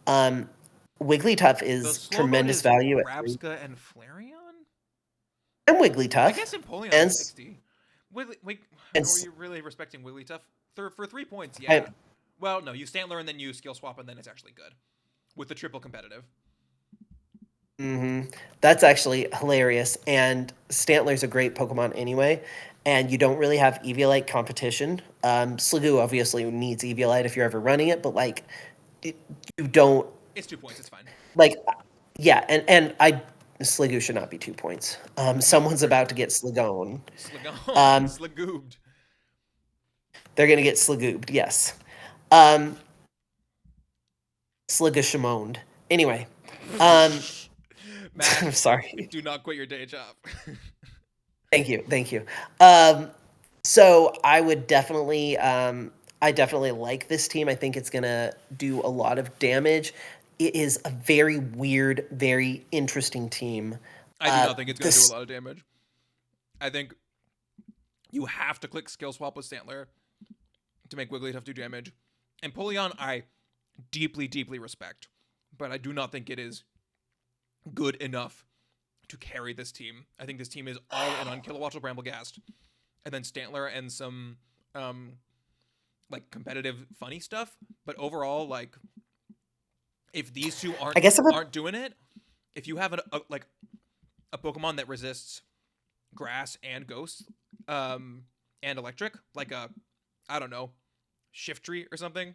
Speaker 2: Wigglytuff is tremendous value.
Speaker 1: Rabska and Flareon?
Speaker 2: And Wigglytuff. I
Speaker 1: guess Empoleon is 60. Are you really respecting Wigglytuff? For 3 points, yeah. Well, no, you Stantler and then you skill swap and then it's actually good. With the triple competitive.
Speaker 2: Mm-hmm. That's actually hilarious. And Stantler's a great Pokemon anyway. And you don't really have Eviolite competition. Sliggoo obviously needs Eviolite if you're ever running it, but like you don't.
Speaker 1: It's 2 points, it's fine.
Speaker 2: Like, yeah, and Sliggoo should not be 2 points. Someone's about to get Sliggone.
Speaker 1: Sligoobed.
Speaker 2: They're going to get Sligoobed, yes. Sliggishamoned. Anyway.
Speaker 1: Matt,
Speaker 2: I'm sorry.
Speaker 1: Do not quit your day job.
Speaker 2: Thank you. So I would definitely, I definitely like this team. I think it's going to do a lot of damage. It is a very weird, very interesting team.
Speaker 1: I do not think it's going to do a lot of damage. I think You have to click skill swap with Stantler to make Wigglytuff do damage. And Polion, I deeply, deeply respect, but I do not think it is good enough to carry this team. I think this team is all in on Kilowattrel Bramblegast, and then Stantler and some like competitive funny stuff. But overall, like if these two
Speaker 2: I guess
Speaker 1: aren't doing it, if you have a Pokemon that resists grass and ghost, and electric, like I don't know, Shiftry or something,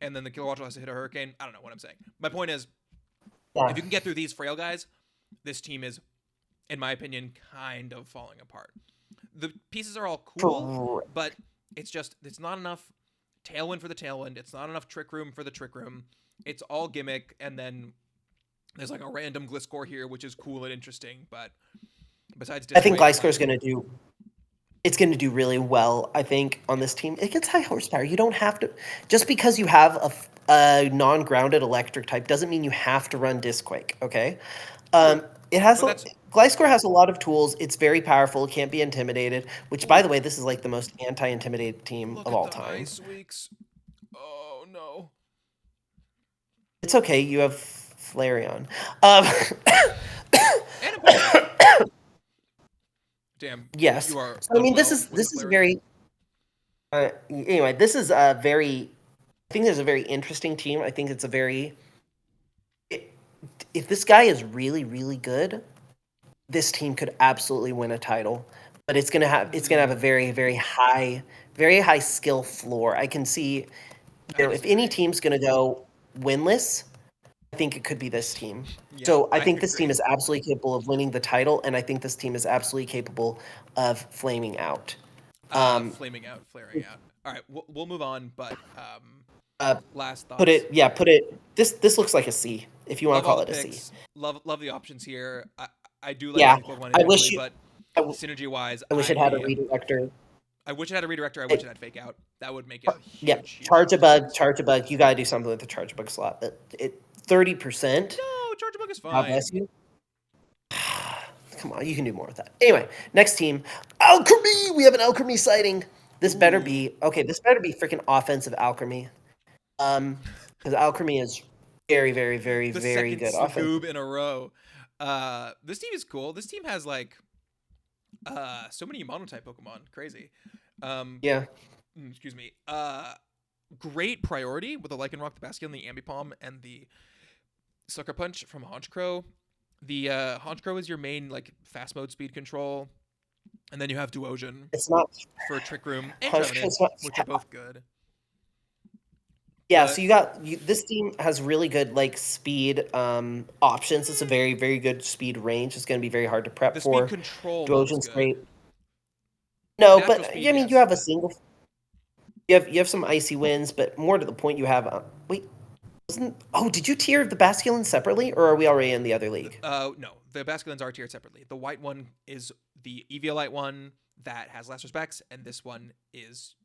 Speaker 1: and then the Kilowattrel has to hit a Hurricane. I don't know what I'm saying. My point is,
Speaker 2: yeah.
Speaker 1: if you can get through these frail guys, this team is, in my opinion, kind of falling apart. The pieces are all cool, but it's not enough Tailwind for the Tailwind. It's not enough Trick Room for the Trick Room. It's all gimmick, and then there's like a random Gliscor here, which is cool and interesting, but besides
Speaker 2: I think Gliscor is going to do. It's going to do really well, I think, on this team. It gets high horsepower. You don't have to, just because you have a non-grounded electric type doesn't mean you have to run Disquake. Okay, it has Gliscor has a lot of tools. It's very powerful. It can't be intimidated. Which, by the way, this is like the most anti-intimidated team of all time.
Speaker 1: Ice Weeks. Oh no.
Speaker 2: It's okay. You have Flareon.
Speaker 1: Damn.
Speaker 2: Yes.
Speaker 1: You are.
Speaker 2: So, I mean, this is very. Anyway, this is a very. I think there's a very interesting team. I think it's a very. If this guy is really, really good, this team could absolutely win a title. But it's gonna have a very, very high skill floor. I can see, if any team's gonna go winless, I think it could be this team. Yeah, so I think this team is absolutely capable of winning the title, and I think this team is absolutely capable of flaming out.
Speaker 1: Flaming out, flaring out. All right, we'll move on, but last thoughts.
Speaker 2: Put it. This looks like a C, if you want to call it a C.
Speaker 1: Love the options here. I do like Pokemon individually, but synergy wise,
Speaker 2: I wish it had a redirector.
Speaker 1: I wish it had a redirector. I wish it had fake out. That would make it huge.
Speaker 2: Charge a bug. You gotta do something with the charge a bug slot. But 30%.
Speaker 1: No, charge a bug is fine.
Speaker 2: God bless you. Come on, you can do more with that. Anyway, next team, Alchemy. We have an Alchemy sighting. This better be freaking offensive Alchemy. Because Alchemy is very, very, very, very good offense.
Speaker 1: Scoob in a row. This team is cool. This team has like so many monotype Pokemon. Crazy.
Speaker 2: Yeah.
Speaker 1: Excuse me. Great priority with the Lycanroc, the Basculin, the Ambipom, and the Sucker Punch from Honchkrow. The Honchkrow is your main like fast mode speed control, and then you have Duosion.
Speaker 2: It's not
Speaker 1: for Trick Room and Trevenant, which are both good.
Speaker 2: Yeah, so this team has really good like speed options. It's a very, very good speed range. It's going to be very hard to prep for.
Speaker 1: The speed control
Speaker 2: Duosion's great. No, natural but speed, I mean, you have a single. You have some icy wins, but more to the point, you have did you tier the Basculin separately, or are we already in the other league?
Speaker 1: No, the Basculins are tiered separately. The white one is the Eviolite one that has Last Specs, and this one is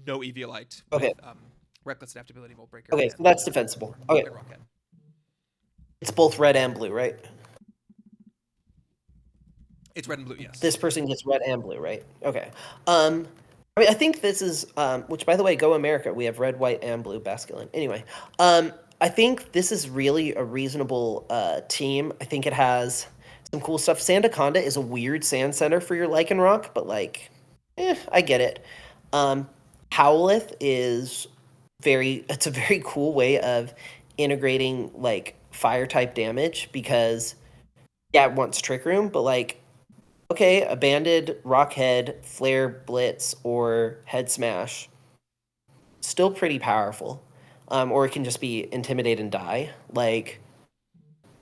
Speaker 1: no Eviolite.
Speaker 2: Okay.
Speaker 1: With, Reckless Adaptability, Volt Breaker.
Speaker 2: Okay, so that's defensible. Okay. It's both red and blue, right?
Speaker 1: It's red and blue, yes.
Speaker 2: This person gets red and blue, right? Okay. I mean, I think this is, which by the way, go America. We have red, white, and blue Basculin. Anyway, I think this is really a reasonable team. I think it has some cool stuff. Sandaconda is a weird sand center for your Lycanroc, but like, I get it. Howlith is it's a very cool way of integrating like fire type damage because it wants Trick Room, but like, okay, a banded Rockhead, Flare Blitz, or Head Smash, still pretty powerful. Or it can just be Intimidate and die. Like,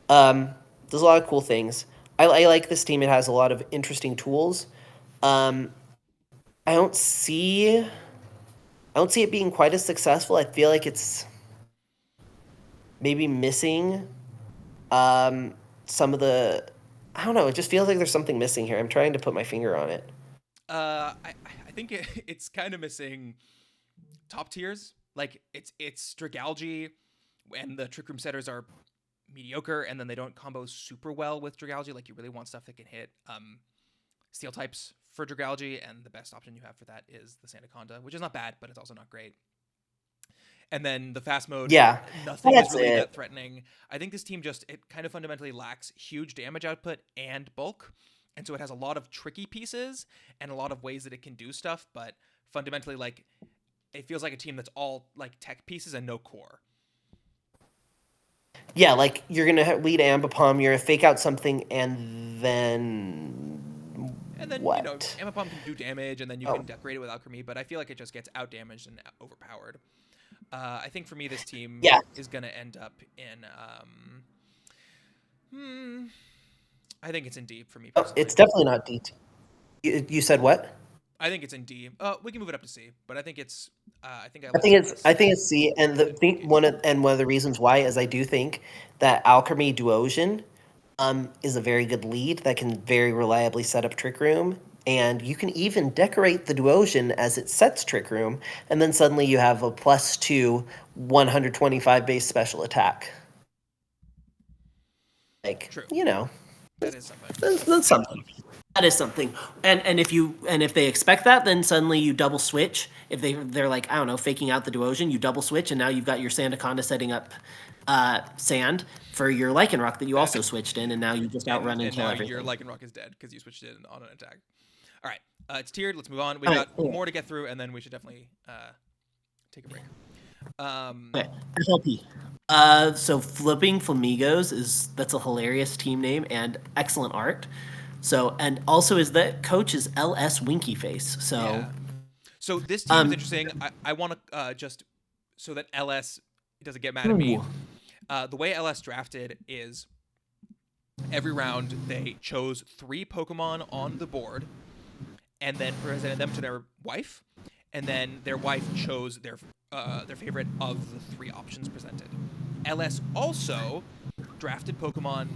Speaker 2: there's a lot of cool things. I like this team. It has a lot of interesting tools. I don't see it being quite as successful. I feel like it's maybe missing some of the. I don't know. It just feels like there's something missing here. I'm trying to put my finger on it.
Speaker 1: I think it's kind of missing top tiers. Like it's Dragalge, and the Trick Room setters are mediocre, and then they don't combo super well with Dragalge. Like you really want stuff that can hit steel types for Dragalge, and the best option you have for that is the Sandaconda, which is not bad, but it's also not great. And then the fast mode,
Speaker 2: Yeah,
Speaker 1: nothing is
Speaker 2: that's
Speaker 1: really
Speaker 2: it.
Speaker 1: that threatening. I think this team it kind of fundamentally lacks huge damage output and bulk. And so it has a lot of tricky pieces and a lot of ways that it can do stuff, but fundamentally, like, it feels like a team that's all like tech pieces and no core.
Speaker 2: Yeah, like you're gonna lead Ambipom, you're gonna fake out something, and then what?
Speaker 1: You know, Ambipom can do damage, and then you can decorate it with Alchemy, but I feel like it just gets out damaged and overpowered. I think for me, this team is gonna end up in I think it's in D for me personally.
Speaker 2: It's definitely not D. You said what?
Speaker 1: I think it's in D. We can move it up to C, but I think it's. I think
Speaker 2: it's C, and one of the reasons why is I do think that Alchemy Duosian is a very good lead that can very reliably set up Trick Room, and you can even decorate the Duosian as it sets Trick Room, and then suddenly you have a +2 125 base special attack. Like,
Speaker 1: True.
Speaker 2: you know,
Speaker 1: that is something.
Speaker 2: That's something. That is something. And if they expect that, then suddenly you double switch. If they're like, I don't know, faking out the Duosian, you double switch, and now you've got your Sandaconda setting up sand for your Lycanroc that you also switched in, and now you just outrun and kill everything.
Speaker 1: Your Lycanroc is dead because you switched it on an attack. All right, it's tiered. Let's move on. We got more to get through, and then we should definitely take a break.
Speaker 2: Okay. FLP. So flipping Flamigos that's a hilarious team name and excellent art. So, and also is that coach is LS Winky Face. So,
Speaker 1: yeah. So this team is interesting. I want to just so that LS doesn't get mad at me. The way LS drafted is every round they chose 3 Pokemon on the board and then presented them to their wife, and then their wife chose their favorite of the 3 options presented. LS also drafted Pokemon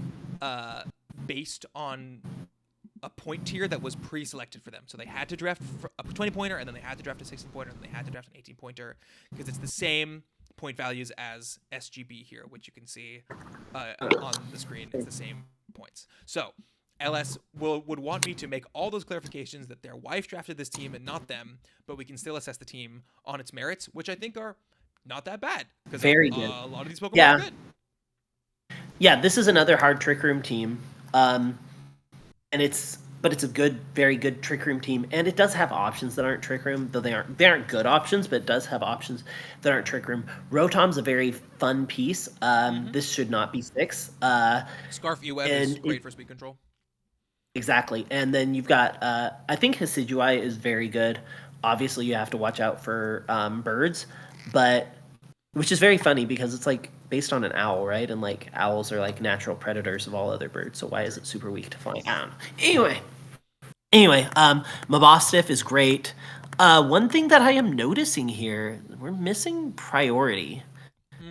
Speaker 1: based on a point tier that was pre-selected for them. So they had to draft a 20-pointer, and then they had to draft a 16-pointer, and they had to draft an 18-pointer, because it's the same point values as SGB here, which you can see on the screen. It's the same points. So LS would want me to make all those clarifications that their wife drafted this team and not them, but we can still assess the team on its merits, which I think are not that bad.
Speaker 2: Very good.
Speaker 1: A lot of these Pokemon are good.
Speaker 2: Yeah, this is another hard Trick Room team. And it's a good, very good Trick Room team, and it does have options that aren't Trick Room, though they aren't good options, but it does have options that aren't Trick Room. Rotom's a very fun piece. This should not be 6.
Speaker 1: Scarf E-Web is great for speed control.
Speaker 2: Exactly, and then you've got I think Decidueye is very good. Obviously, you have to watch out for birds, but which is very funny because it's like based on an owl, right? And like owls are like natural predators of all other birds, so why is it super weak to flying? I don't know. Anyway, Mabostiff is great. One thing that I am noticing here, we're missing priority.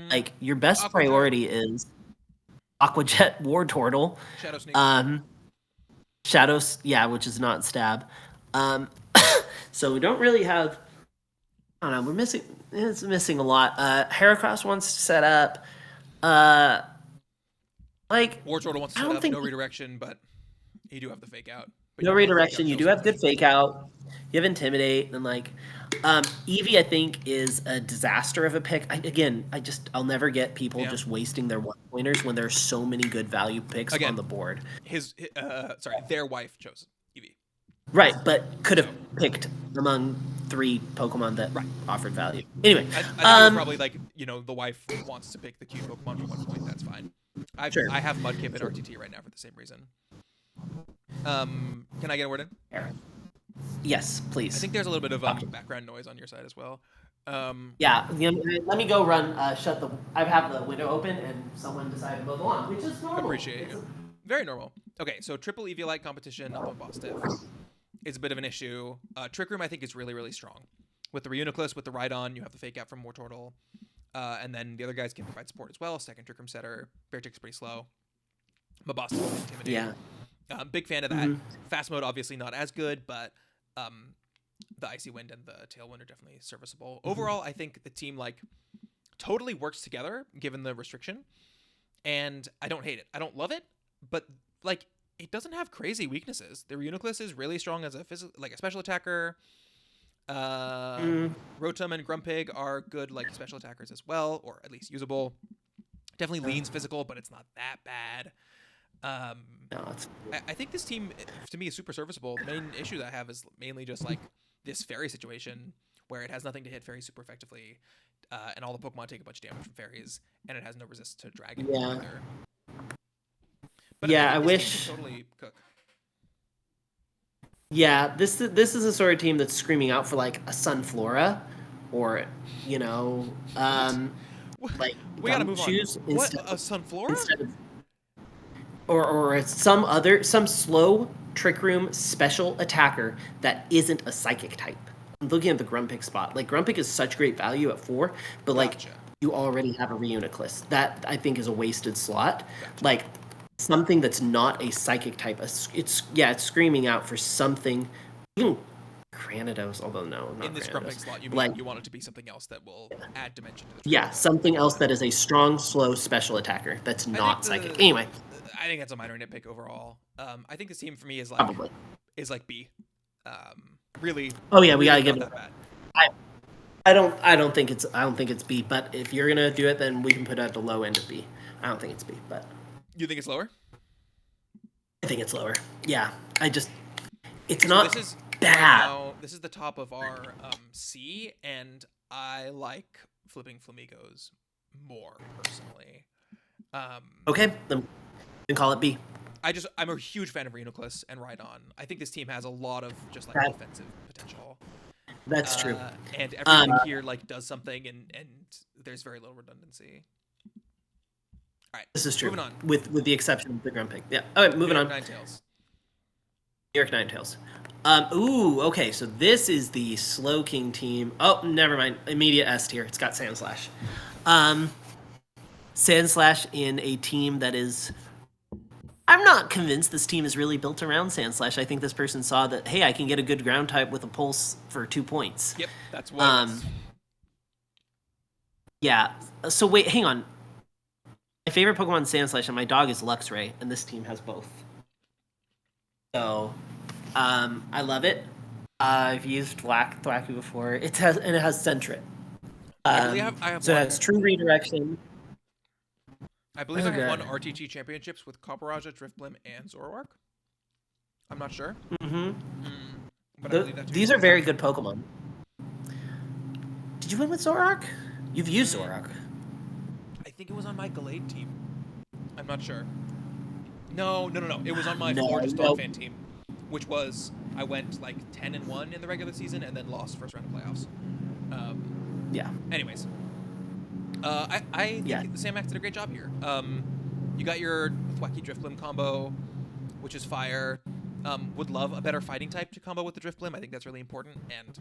Speaker 2: Like your best priority is Aquajet Wartortle.
Speaker 1: Shadow Sneak.
Speaker 2: Shadows, yeah, which is not stab. So we don't really have. I don't know. It's missing a lot. Heracross wants to set up. Like
Speaker 1: Wartortle wants to set up no redirection, but you do have the fake out.
Speaker 2: No redirection. You do have good fake out. You have Intimidate, and like Eevee, I think, is a disaster of a pick. I'll never get people just wasting their 1-pointers when there's so many good value picks on the board.
Speaker 1: Their wife chose Eevee.
Speaker 2: Right, but could have picked among 3 Pokemon that offered value. Anyway,
Speaker 1: I think it's probably like the wife wants to pick the cute Pokemon for 1 point. That's fine. I have Mudkip and RTT right now for the same reason. Can I get a word in?
Speaker 2: Yes, please.
Speaker 1: I think there's a little bit of background noise on your side as well.
Speaker 2: Yeah, let me go run. I have the window open, and someone decided to mow the lawn, which is normal.
Speaker 1: Appreciate you. Very normal. Okay, so triple Eviolite competition on Mabostiff is a bit of an issue. Trick Room, I think, is really, really strong. With the Reuniclus, with the Rhydon, you have the fake out from Wartortle. And then the other guys can provide support as well. Second Trick Room setter. Beartick's pretty slow. Mabostiff is intimidating.
Speaker 2: Yeah.
Speaker 1: Big fan of that. Fast mode, obviously not as good, but the Icy Wind and the Tailwind are definitely serviceable. Overall, I think the team totally works together given the restriction, and I don't hate it. I don't love it, but it doesn't have crazy weaknesses. The Reuniclus is really strong as a a special attacker. Rotom and Grumpig are good like special attackers as well, or at least usable. Definitely leans physical, but it's not that bad.
Speaker 2: No, it's
Speaker 1: I think this team, to me, is super serviceable. The main issue that I have is mainly just like this fairy situation where it has nothing to hit fairies super effectively, and all the Pokemon take a bunch of damage from fairies, and it has no resist to dragon either. But
Speaker 2: yeah, I
Speaker 1: think this
Speaker 2: wish.
Speaker 1: team can totally cook.
Speaker 2: Yeah, this is a sort of team that's screaming out for like a Sunflora, or you know, like
Speaker 1: We gotta move on.
Speaker 2: Gumshoes
Speaker 1: What, a Sunflora?
Speaker 2: instead of, or some slow Trick Room special attacker that isn't a psychic type. I'm looking at the Grumpig spot. Like Grumpig is such great value at 4, but like
Speaker 1: Gotcha.
Speaker 2: you already have a Reuniclus. That I think is a wasted slot. Like something that's not a psychic type. It's screaming out for something. Even Granados, although no, not
Speaker 1: In this
Speaker 2: Granados.
Speaker 1: Grumpig slot, you mean
Speaker 2: Like
Speaker 1: you want it to be something else that will add dimension to the
Speaker 2: yeah, something else that is a strong, slow special attacker that's not psychic. Anyway,
Speaker 1: I think that's a minor nitpick overall. I think this team for me is
Speaker 2: probably.
Speaker 1: B. Really.
Speaker 2: Oh yeah, we
Speaker 1: really
Speaker 2: gotta give
Speaker 1: not
Speaker 2: it.
Speaker 1: that bad.
Speaker 2: I don't think it's B. But if you're gonna do it, then we can put it at the low end of B. I don't think it's B, but
Speaker 1: You think it's lower?
Speaker 2: I think it's lower. Yeah, it's
Speaker 1: So
Speaker 2: not
Speaker 1: this is
Speaker 2: bad.
Speaker 1: Right now, this is the top of our C, and I like flipping flamingos more personally.
Speaker 2: Okay, then call it B.
Speaker 1: I'm a huge fan of Reuniclus and Rhydon. I think this team has a lot of just like offensive potential.
Speaker 2: That's true.
Speaker 1: And everything here like does something, and there's very little redundancy. All right,
Speaker 2: This is true.
Speaker 1: Moving on.
Speaker 2: With the exception of the Grumpig. Yeah. All right, moving on.
Speaker 1: Ninetales.
Speaker 2: New York Ninetales. Okay, so this is the Slowking team. Oh, never mind. Immediate S tier. It's got Sandslash. Sandslash in a team that is... I'm not convinced this team is really built around Sandslash. I think this person saw that, hey, I can get a good ground type with a pulse for 2 points.
Speaker 1: Yep, that's what it is.
Speaker 2: Yeah. So wait, hang on. My favorite Pokemon is Sandslash, and my dog is Luxray, and this team has both. So, I love it. I've used Thwackey before. It has Sentret.
Speaker 1: I have
Speaker 2: so it has True Redirection.
Speaker 1: I believe I have won RTG championships with Copperajah, Drifblim, and Zoroark. I'm not sure. But I believe that
Speaker 2: These are very good Pokemon. Did you win with Zoroark? You've used Zoroark.
Speaker 1: I think it was on my Gallade team. I'm not sure. No. It was on my Gorgeous Dog fan team, which was I went like 10-1 in the regular season and then lost first round of playoffs.
Speaker 2: Yeah.
Speaker 1: Anyways, I think the Samax did a great job here. You got your Thwackey Drifblim combo, which is fire. Would love a better fighting type to combo with the Drifblim. I think that's really important, and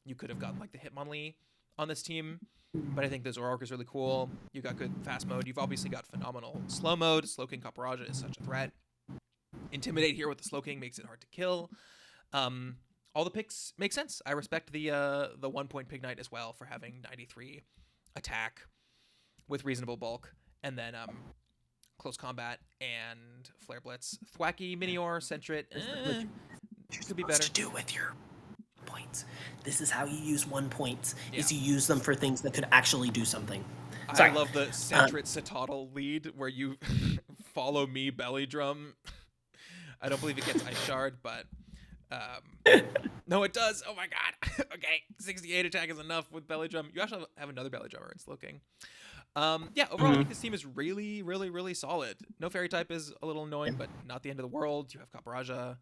Speaker 1: you could have gotten like the Hitmonlee on this team. But I think the Zoroark is really cool. You got good fast mode. You've obviously got phenomenal slow mode. Slowking Copperajah is such a threat. Intimidate here with the Slowking makes it hard to kill. All the picks make sense. I respect the 1-point Pignite as well for having 93 attack with reasonable bulk, and then close combat and Flare Blitz. Thwackey, Minior, Sentret. Could be better.
Speaker 2: To do with your points. This is how you use 1 point. Is you use them for things that could actually do something. Sorry.
Speaker 1: I love the Sentret Citadel lead where you follow me belly drum. I don't believe it gets Ice Shard, but no, it does. Oh my god. Okay, 68 attack is enough with belly drum. You actually have another belly drummer in Slowking. Overall, I think this team is really, really, really solid. No fairy type is a little annoying, but not the end of the world. You have Copperajah.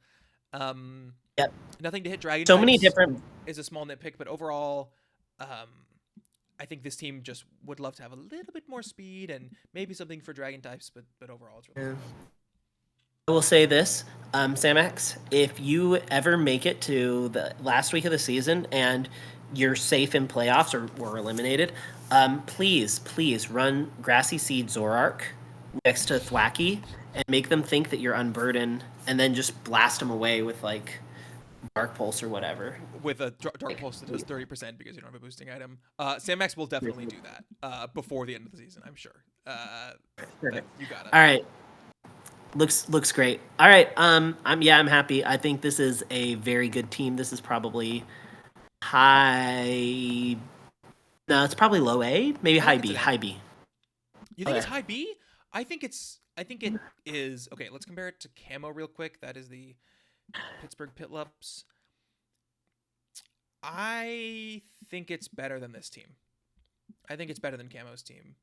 Speaker 1: Nothing to hit dragon.
Speaker 2: So many different
Speaker 1: is a small nitpick, but overall, I think this team just would love to have a little bit more speed and maybe something for dragon types, but overall, it's really.
Speaker 2: I will say this, Samax, if you ever make it to the last week of the season and you're safe in playoffs or were eliminated, please run Grassy Seed Zoroark next to Thwackey and make them think that you're Unburden, and then just blast them away with like Dark Pulse or whatever.
Speaker 1: With a Dark Pulse that does 30% because you don't have a boosting item. Samax will definitely do that before the end of the season, I'm sure. You got it.
Speaker 2: All right. Looks great. All right. I'm happy. I think this is a very good team. This is probably high. No, it's probably low A, maybe
Speaker 1: I think
Speaker 2: high
Speaker 1: it's
Speaker 2: B.
Speaker 1: an A.
Speaker 2: High B.
Speaker 1: You think it's
Speaker 2: Okay.
Speaker 1: high B? I think it is. Okay, let's compare it to Camo real quick. That is the Pittsburgh Pitlups. I think it's better than this team. I think it's better than Camo's team.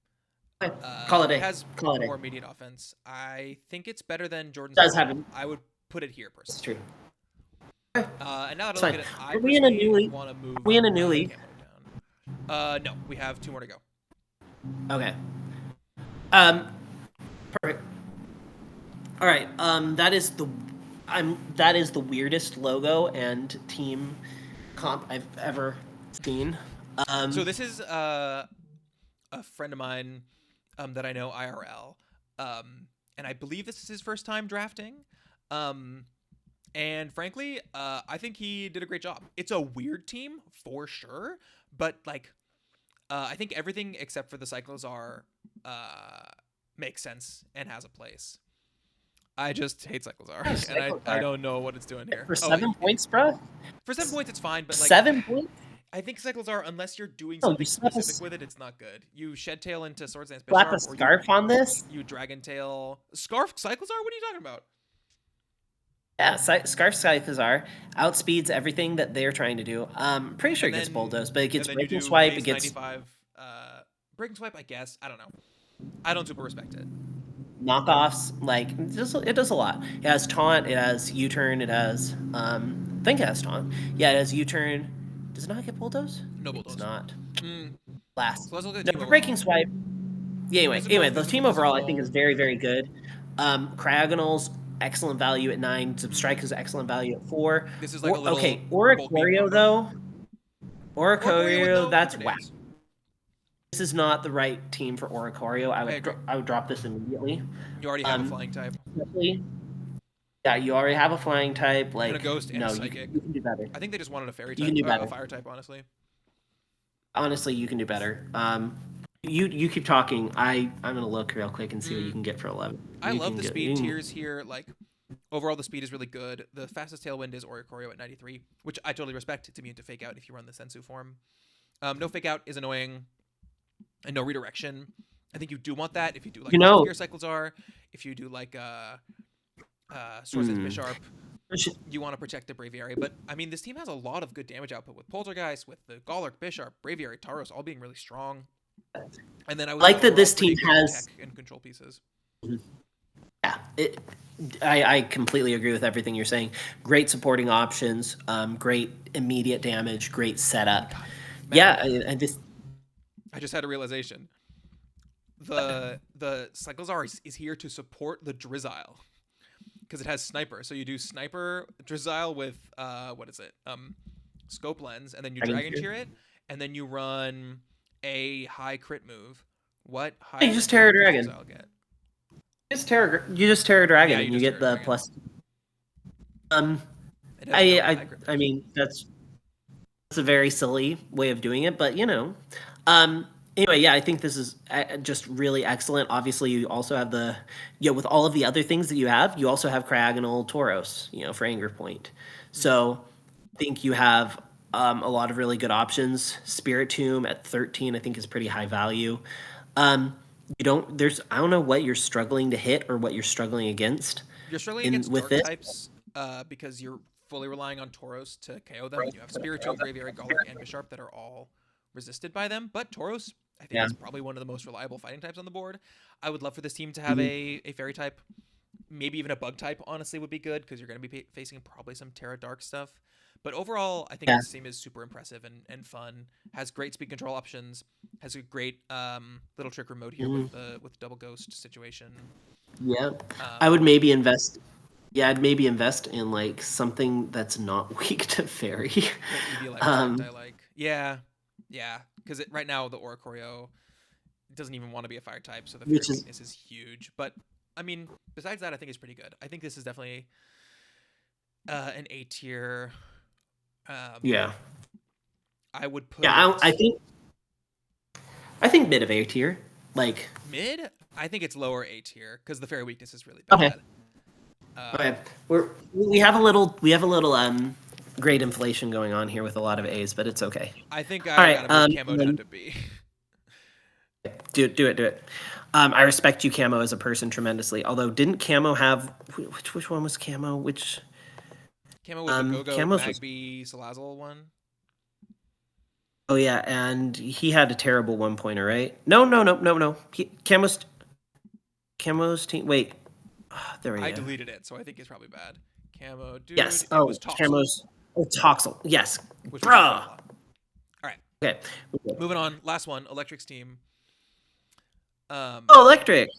Speaker 2: Okay. Call it
Speaker 1: It
Speaker 2: A.
Speaker 1: has
Speaker 2: Call it A.
Speaker 1: more immediate offense. I think it's better than Jordan's
Speaker 2: Does
Speaker 1: first
Speaker 2: have
Speaker 1: team.
Speaker 2: him.
Speaker 1: I would put it here
Speaker 2: It's
Speaker 1: personally.
Speaker 2: true. Okay.
Speaker 1: And now that I
Speaker 2: It's
Speaker 1: look
Speaker 2: fine.
Speaker 1: at it, I
Speaker 2: Are we in a new
Speaker 1: personally
Speaker 2: league?
Speaker 1: want to move
Speaker 2: Are we in a new league?
Speaker 1: Camo down. No, we have 2 more to go.
Speaker 2: Okay. Um. Perfect. All right. That is the weirdest logo and team comp I've ever seen.
Speaker 1: So this is a friend of mine that I know IRL, and I believe this is his first time drafting. And frankly, I think he did a great job. It's a weird team for sure, but like, I think everything except for the Cyclozar makes sense and has a place. I just hate Cyclozar, and I don't know what it's doing here.
Speaker 2: For 7 points, bro.
Speaker 1: For 7 points, it's fine, but like
Speaker 2: 7 points.
Speaker 1: I think Cyclozar, unless you're doing
Speaker 2: No,
Speaker 1: something
Speaker 2: you slap a
Speaker 1: specific with it, it's not good. You Shed Tail into Swords Dance
Speaker 2: Slap a
Speaker 1: Bisharp, or
Speaker 2: scarf on this.
Speaker 1: you Dragon Tail Scarf Cyclozar. What are you talking about?
Speaker 2: Yeah, Scarf Scythezar outspeeds everything that they're trying to do. Pretty sure it
Speaker 1: And
Speaker 2: gets
Speaker 1: then-
Speaker 2: Bulldoze, but it gets
Speaker 1: and then you
Speaker 2: Breaking
Speaker 1: do
Speaker 2: Swipe.
Speaker 1: base
Speaker 2: It gets
Speaker 1: 95. Breaking Swipe, I guess. I don't know. I don't super respect it.
Speaker 2: knockoffs. Like it does a lot. It has Taunt. It has U-Turn. It has I think it has Taunt. Yeah, it has U-Turn. Does it not get Bulldoze?
Speaker 1: No
Speaker 2: It's
Speaker 1: Bulldoze.
Speaker 2: not.
Speaker 1: Mm.
Speaker 2: Last.
Speaker 1: So let's look at
Speaker 2: No,
Speaker 1: the team
Speaker 2: for Breaking
Speaker 1: overall.
Speaker 2: Swipe. Yeah, anyway,
Speaker 1: Physical,
Speaker 2: the team
Speaker 1: physical,
Speaker 2: overall I think is
Speaker 1: physical.
Speaker 2: very, very good. Cryogonal's excellent value at 9. Substrike is excellent value at 4.
Speaker 1: This is like a little
Speaker 2: Okay,
Speaker 1: bulky
Speaker 2: Oricorio
Speaker 1: combo.
Speaker 2: though.
Speaker 1: Oricorio with
Speaker 2: Oricorio,
Speaker 1: no
Speaker 2: that's
Speaker 1: Clipper
Speaker 2: whack.
Speaker 1: Days.
Speaker 2: This is not the right team for Oricorio.
Speaker 1: I agree.
Speaker 2: I would drop this immediately.
Speaker 1: You already have a flying type.
Speaker 2: Especially, yeah, you already have a flying type. Like
Speaker 1: And a ghost and
Speaker 2: no,
Speaker 1: a
Speaker 2: you
Speaker 1: psychic.
Speaker 2: can do better.
Speaker 1: I think they just wanted a fairy
Speaker 2: You
Speaker 1: type,
Speaker 2: can do
Speaker 1: a
Speaker 2: better.
Speaker 1: fire type, honestly.
Speaker 2: Honestly, you can do better. You keep talking. I'm gonna look real quick and see what you can get for 11.
Speaker 1: I
Speaker 2: You
Speaker 1: love
Speaker 2: can
Speaker 1: the
Speaker 2: get-
Speaker 1: speed
Speaker 2: you can-
Speaker 1: tiers here. Like, overall, the speed is really good. The fastest tailwind is Oricorio at 93, which I totally respect. It's immune to fake out if you run the Sensu form. No fake out is annoying, and no redirection. I think you do want that if you do like
Speaker 2: You know-
Speaker 1: Gear Cyclozar, if you do like Swords Dance Bisharp. You want to protect the Braviary, but I mean, this team has a lot of good damage output with Poltergeist, with the Golurk, Bisharp, Braviary, Tauros, all being really strong. And then I would
Speaker 2: like that
Speaker 1: overall
Speaker 2: this
Speaker 1: pretty
Speaker 2: team
Speaker 1: good
Speaker 2: has-
Speaker 1: tech and control pieces.
Speaker 2: Yeah, I completely agree with everything you're saying. Great supporting options, great immediate damage, great setup. Yeah, I just
Speaker 1: I just had a realization. The Cyclozar is here to support the Drizzile because it has Sniper. So you do Sniper Drizzile with what is it? Scope Lens, and then you
Speaker 2: Dragon
Speaker 1: Dragon
Speaker 2: Cheer?
Speaker 1: Cheer it, and then you run a high crit move. What high?
Speaker 2: You
Speaker 1: crit
Speaker 2: just Terra
Speaker 1: move does
Speaker 2: Dragon.
Speaker 1: Drizzile get?
Speaker 2: you just Terra Dragon
Speaker 1: Yeah,
Speaker 2: and
Speaker 1: you
Speaker 2: you
Speaker 1: just
Speaker 2: get
Speaker 1: Terra
Speaker 2: the
Speaker 1: Dragon.
Speaker 2: plus.
Speaker 1: It has no high crit
Speaker 2: I
Speaker 1: moves.
Speaker 2: mean that's a very silly way of doing it, but you know. Anyway, yeah, I think this is just really excellent. Obviously, you also have with all of the other things that you have, you also have Cryogonal Tauros, for Anger Point. So I think you have a lot of really good options. Spirit Tomb at 13, I think, is pretty high value. I don't know what you're struggling to hit or what you're struggling against.
Speaker 1: You're struggling against dark types because you're fully relying on Tauros to KO them. You have Spiritomb, Braviary, Golurk, and Bisharp that are all resisted by them. But Tauros, I think, is probably one of the most reliable fighting types on the board. I would love for this team to have a fairy type. Maybe even a bug type, honestly, would be good because you're going to be facing probably some Terra Dark stuff. But overall, I think this team is super impressive and fun. Has great speed control options. Has a great little trick remote here with the double ghost situation.
Speaker 2: Yeah, I would maybe invest. Yeah, I'd maybe invest in like something that's not weak to fairy.
Speaker 1: I like. Yeah, because right now the Oricorio doesn't even want to be a fire type, so the fairy weakness is huge. But I mean, besides that, I think it's pretty good. I think this is definitely an A tier.
Speaker 2: Yeah,
Speaker 1: I would put.
Speaker 2: Yeah, I think mid of A tier. Like
Speaker 1: mid. I think it's lower A tier because the fairy weakness is really
Speaker 2: Okay.
Speaker 1: bad.
Speaker 2: Okay. We have a little grade inflation going on here with a lot of A's, but it's okay.
Speaker 1: I think
Speaker 2: All
Speaker 1: I
Speaker 2: right.
Speaker 1: gotta move Camo down to B.
Speaker 2: Do it. I respect you, Camo, as a person tremendously. Although, didn't Camo have which one was Camo? Which
Speaker 1: Camo was the Go-Go
Speaker 2: Camo's was
Speaker 1: Magby Salazzle one.
Speaker 2: oh yeah, and he had a terrible 1-pointer, right? No. Camo's team. Wait, there we go.
Speaker 1: I deleted it, so I think it's probably bad. Camo, dude.
Speaker 2: Yes.
Speaker 1: It
Speaker 2: Oh,
Speaker 1: was Toxel,
Speaker 2: Camo's. Oh, Toxel. Yes.
Speaker 1: which we talked about a
Speaker 2: Bruh.
Speaker 1: lot. All right,
Speaker 2: Okay.
Speaker 1: moving on. Last one, Electric's team.
Speaker 2: Oh, Electric.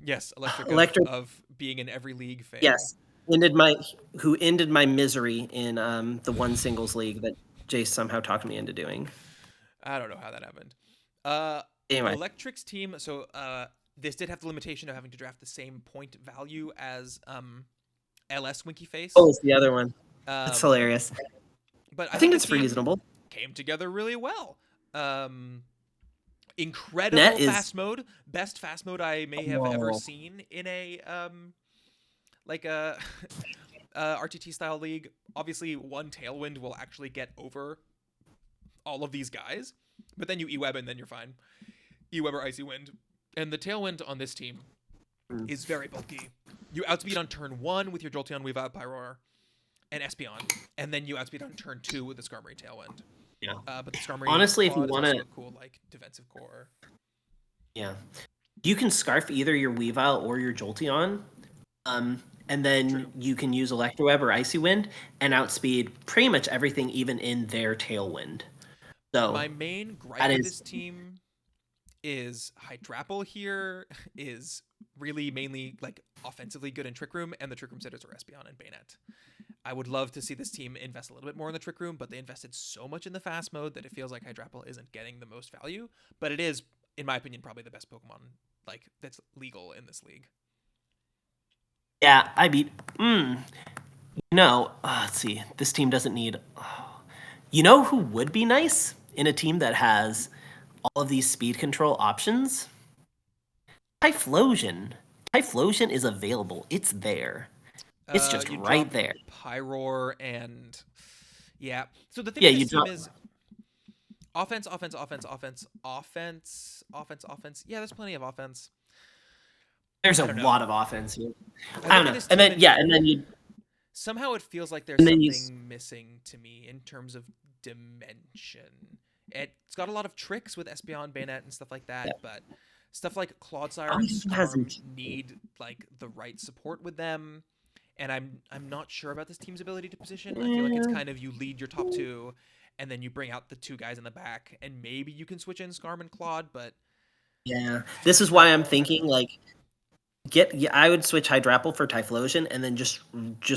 Speaker 1: Yes, Electric,
Speaker 2: Electric.
Speaker 1: of being in every league fame.
Speaker 2: Yes. Who ended my misery in the one singles league that Jace somehow talked me into doing.
Speaker 1: I don't know how that happened.
Speaker 2: Anyway.
Speaker 1: Electric's team. So this did have the limitation of having to draft the same point value as LS Winky Face.
Speaker 2: Oh, it's the other one. That's hilarious.
Speaker 1: But
Speaker 2: I think
Speaker 1: the
Speaker 2: it's
Speaker 1: team
Speaker 2: reasonable.
Speaker 1: Came together really well. Incredible fast mode, best fast mode I may have ever seen in a like a RTT style league. Obviously, one Tailwind will actually get over all of these guys, but then you E-Web and then you're fine. E-Web or Icy Wind, and the Tailwind on this team is very bulky. You outspeed on turn 1 with your Jolteon, Weavile, Pyroar, and Espeon, and then you outspeed on turn 2 with the Skarmory Tailwind.
Speaker 2: Yeah.
Speaker 1: But the Skarmory
Speaker 2: honestly, if you
Speaker 1: want
Speaker 2: to,
Speaker 1: cool like defensive core.
Speaker 2: Yeah, you can scarf either your Weavile or your Jolteon, and then you can use Electroweb or Icy Wind and outspeed pretty much everything, even in their Tailwind. So
Speaker 1: my main gripe with this team is Hydrapple here is really mainly like offensively good in Trick Room, and the Trick Room sitters are Espeon and Bayonet. I would love to see this team invest a little bit more in the Trick Room, but they invested so much in the fast mode that it feels like Hydrapple isn't getting the most value. But it is, in my opinion, probably the best Pokemon like that's legal in this league.
Speaker 2: Yeah, I beat. No, let's see. This team doesn't need. You know who would be nice in a team that has all of these speed control options? Typhlosion. Typhlosion is available. It's there. It's just right there.
Speaker 1: Pyroar and yeah. So the thing with this team is offense. Yeah, there's plenty of offense.
Speaker 2: There's a lot of offense here. I don't know. And then you.
Speaker 1: Somehow it feels like there's something missing to me in terms of dimension. It's got a lot of tricks with Espeon, Bayonet, and stuff like that, but stuff like Clodsire and Skarm need like the right support with them. And I'm not sure about this team's ability to position. I feel like it's kind of you lead your top 2, and then you bring out the 2 guys in the back, and maybe you can switch in Skarm and Claude, but
Speaker 2: yeah, this is why I'm thinking like I would switch Hydrapple for Typhlosion, and then just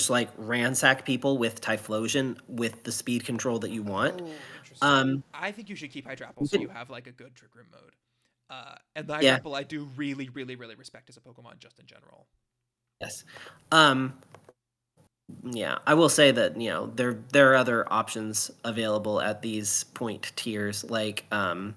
Speaker 2: like ransack people with Typhlosion with the speed control that you want.
Speaker 1: I think you should keep Hydrapple so you have like a good Trick Room mode. And the Hydrapple I do really, really, really respect as a Pokemon just in general.
Speaker 2: Yes. Yeah, I will say that there are other options available at these point tiers, like Swines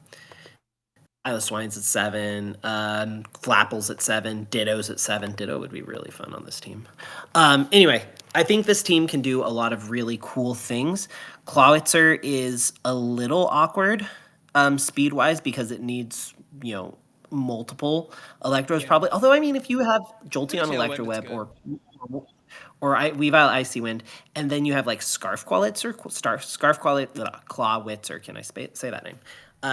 Speaker 2: at 7, Flapples at 7, Dittos at 7. Ditto would be really fun on this team. Anyway, I think this team can do a lot of really cool things. Clawitzer is a little awkward speed-wise because it needs, multiple Electros probably. Although, I mean, if you have Jolteon Electroweb or Weavile Icy Wind, and then you have like Clawitzer, can I say that name?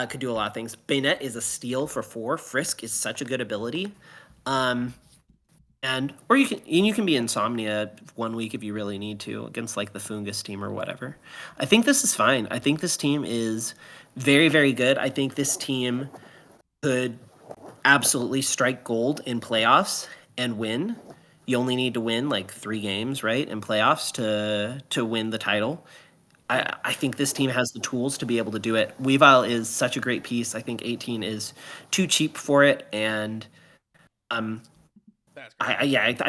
Speaker 2: Could do a lot of things. Bayonet is a steal for 4. Frisk is such a good ability. You can be Insomnia 1 week if you really need to against like the Fungus team or whatever. I think this is fine. I think this team is very, very good. I think this team could absolutely strike gold in playoffs and win. You only need to win like 3 games, right, in playoffs to win the title. I think this team has the tools to be able to do it. Weavile is such a great piece. I think 18 is too cheap for it, and I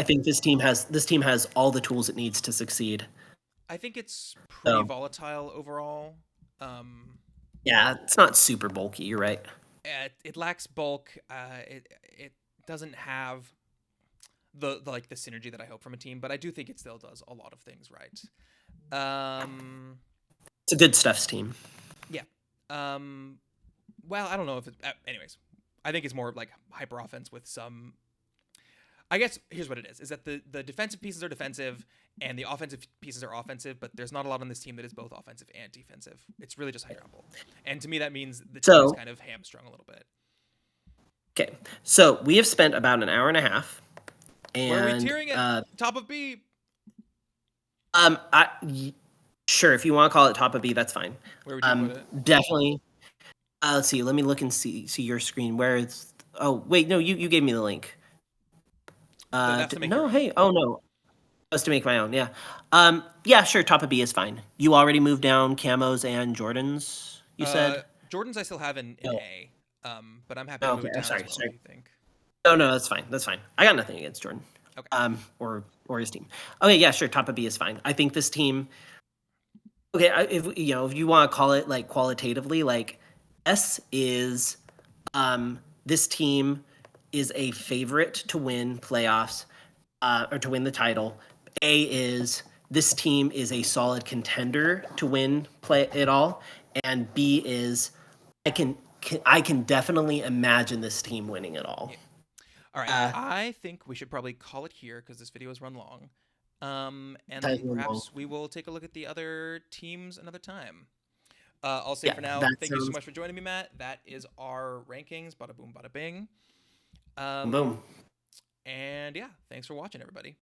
Speaker 2: think this team has all the tools it needs to succeed.
Speaker 1: I think it's pretty volatile overall.
Speaker 2: Yeah, it's not super bulky. You're right.
Speaker 1: it lacks bulk. It doesn't have the synergy that I hope from a team, but I do think it still does a lot of things right.
Speaker 2: It's a good stuffs team.
Speaker 1: Yeah. Well, I don't know if it. Anyways, I think it's more like hyper offense with some. I guess here's what it is that the defensive pieces are defensive and the offensive pieces are offensive, but there's not a lot on this team that is both offensive and defensive. It's really just high grapple. And to me, that means the team is kind of hamstrung a little bit.
Speaker 2: Okay. So we have spent about an hour and a half. And,
Speaker 1: where are we tiering it? Top of B?
Speaker 2: Sure, if you want to call it top of B, that's fine.
Speaker 1: Where would you put it?
Speaker 2: Definitely. Let's see. Let me look and see your screen. Where it's... Oh, wait. No, you gave me the link. No, hey. Oh, no. Just to make my own, yeah. Yeah, sure, top of B is fine. You already moved down Camos and Jordans, you said?
Speaker 1: Jordans I still have in A. But I'm happy to move it down as well, if you think.
Speaker 2: No, that's fine. That's fine. I got nothing against Jordan.
Speaker 1: Okay.
Speaker 2: Or his team. Okay, yeah, sure. Top of B is fine. I think this team. Okay, if you want to call it like qualitatively, like S is, this team is a favorite to win playoffs, or to win the title. A is this team is a solid contender to win it all, and B is I can definitely imagine this team winning it all.
Speaker 1: Yeah. All right, I think we should probably call it here because this video has run long. And then perhaps we will take a look at the other teams another time. I'll say for now, thank you so much for joining me, Matt. That is our rankings. Bada boom, bada bing.
Speaker 2: Boom.
Speaker 1: And yeah, thanks for watching, everybody.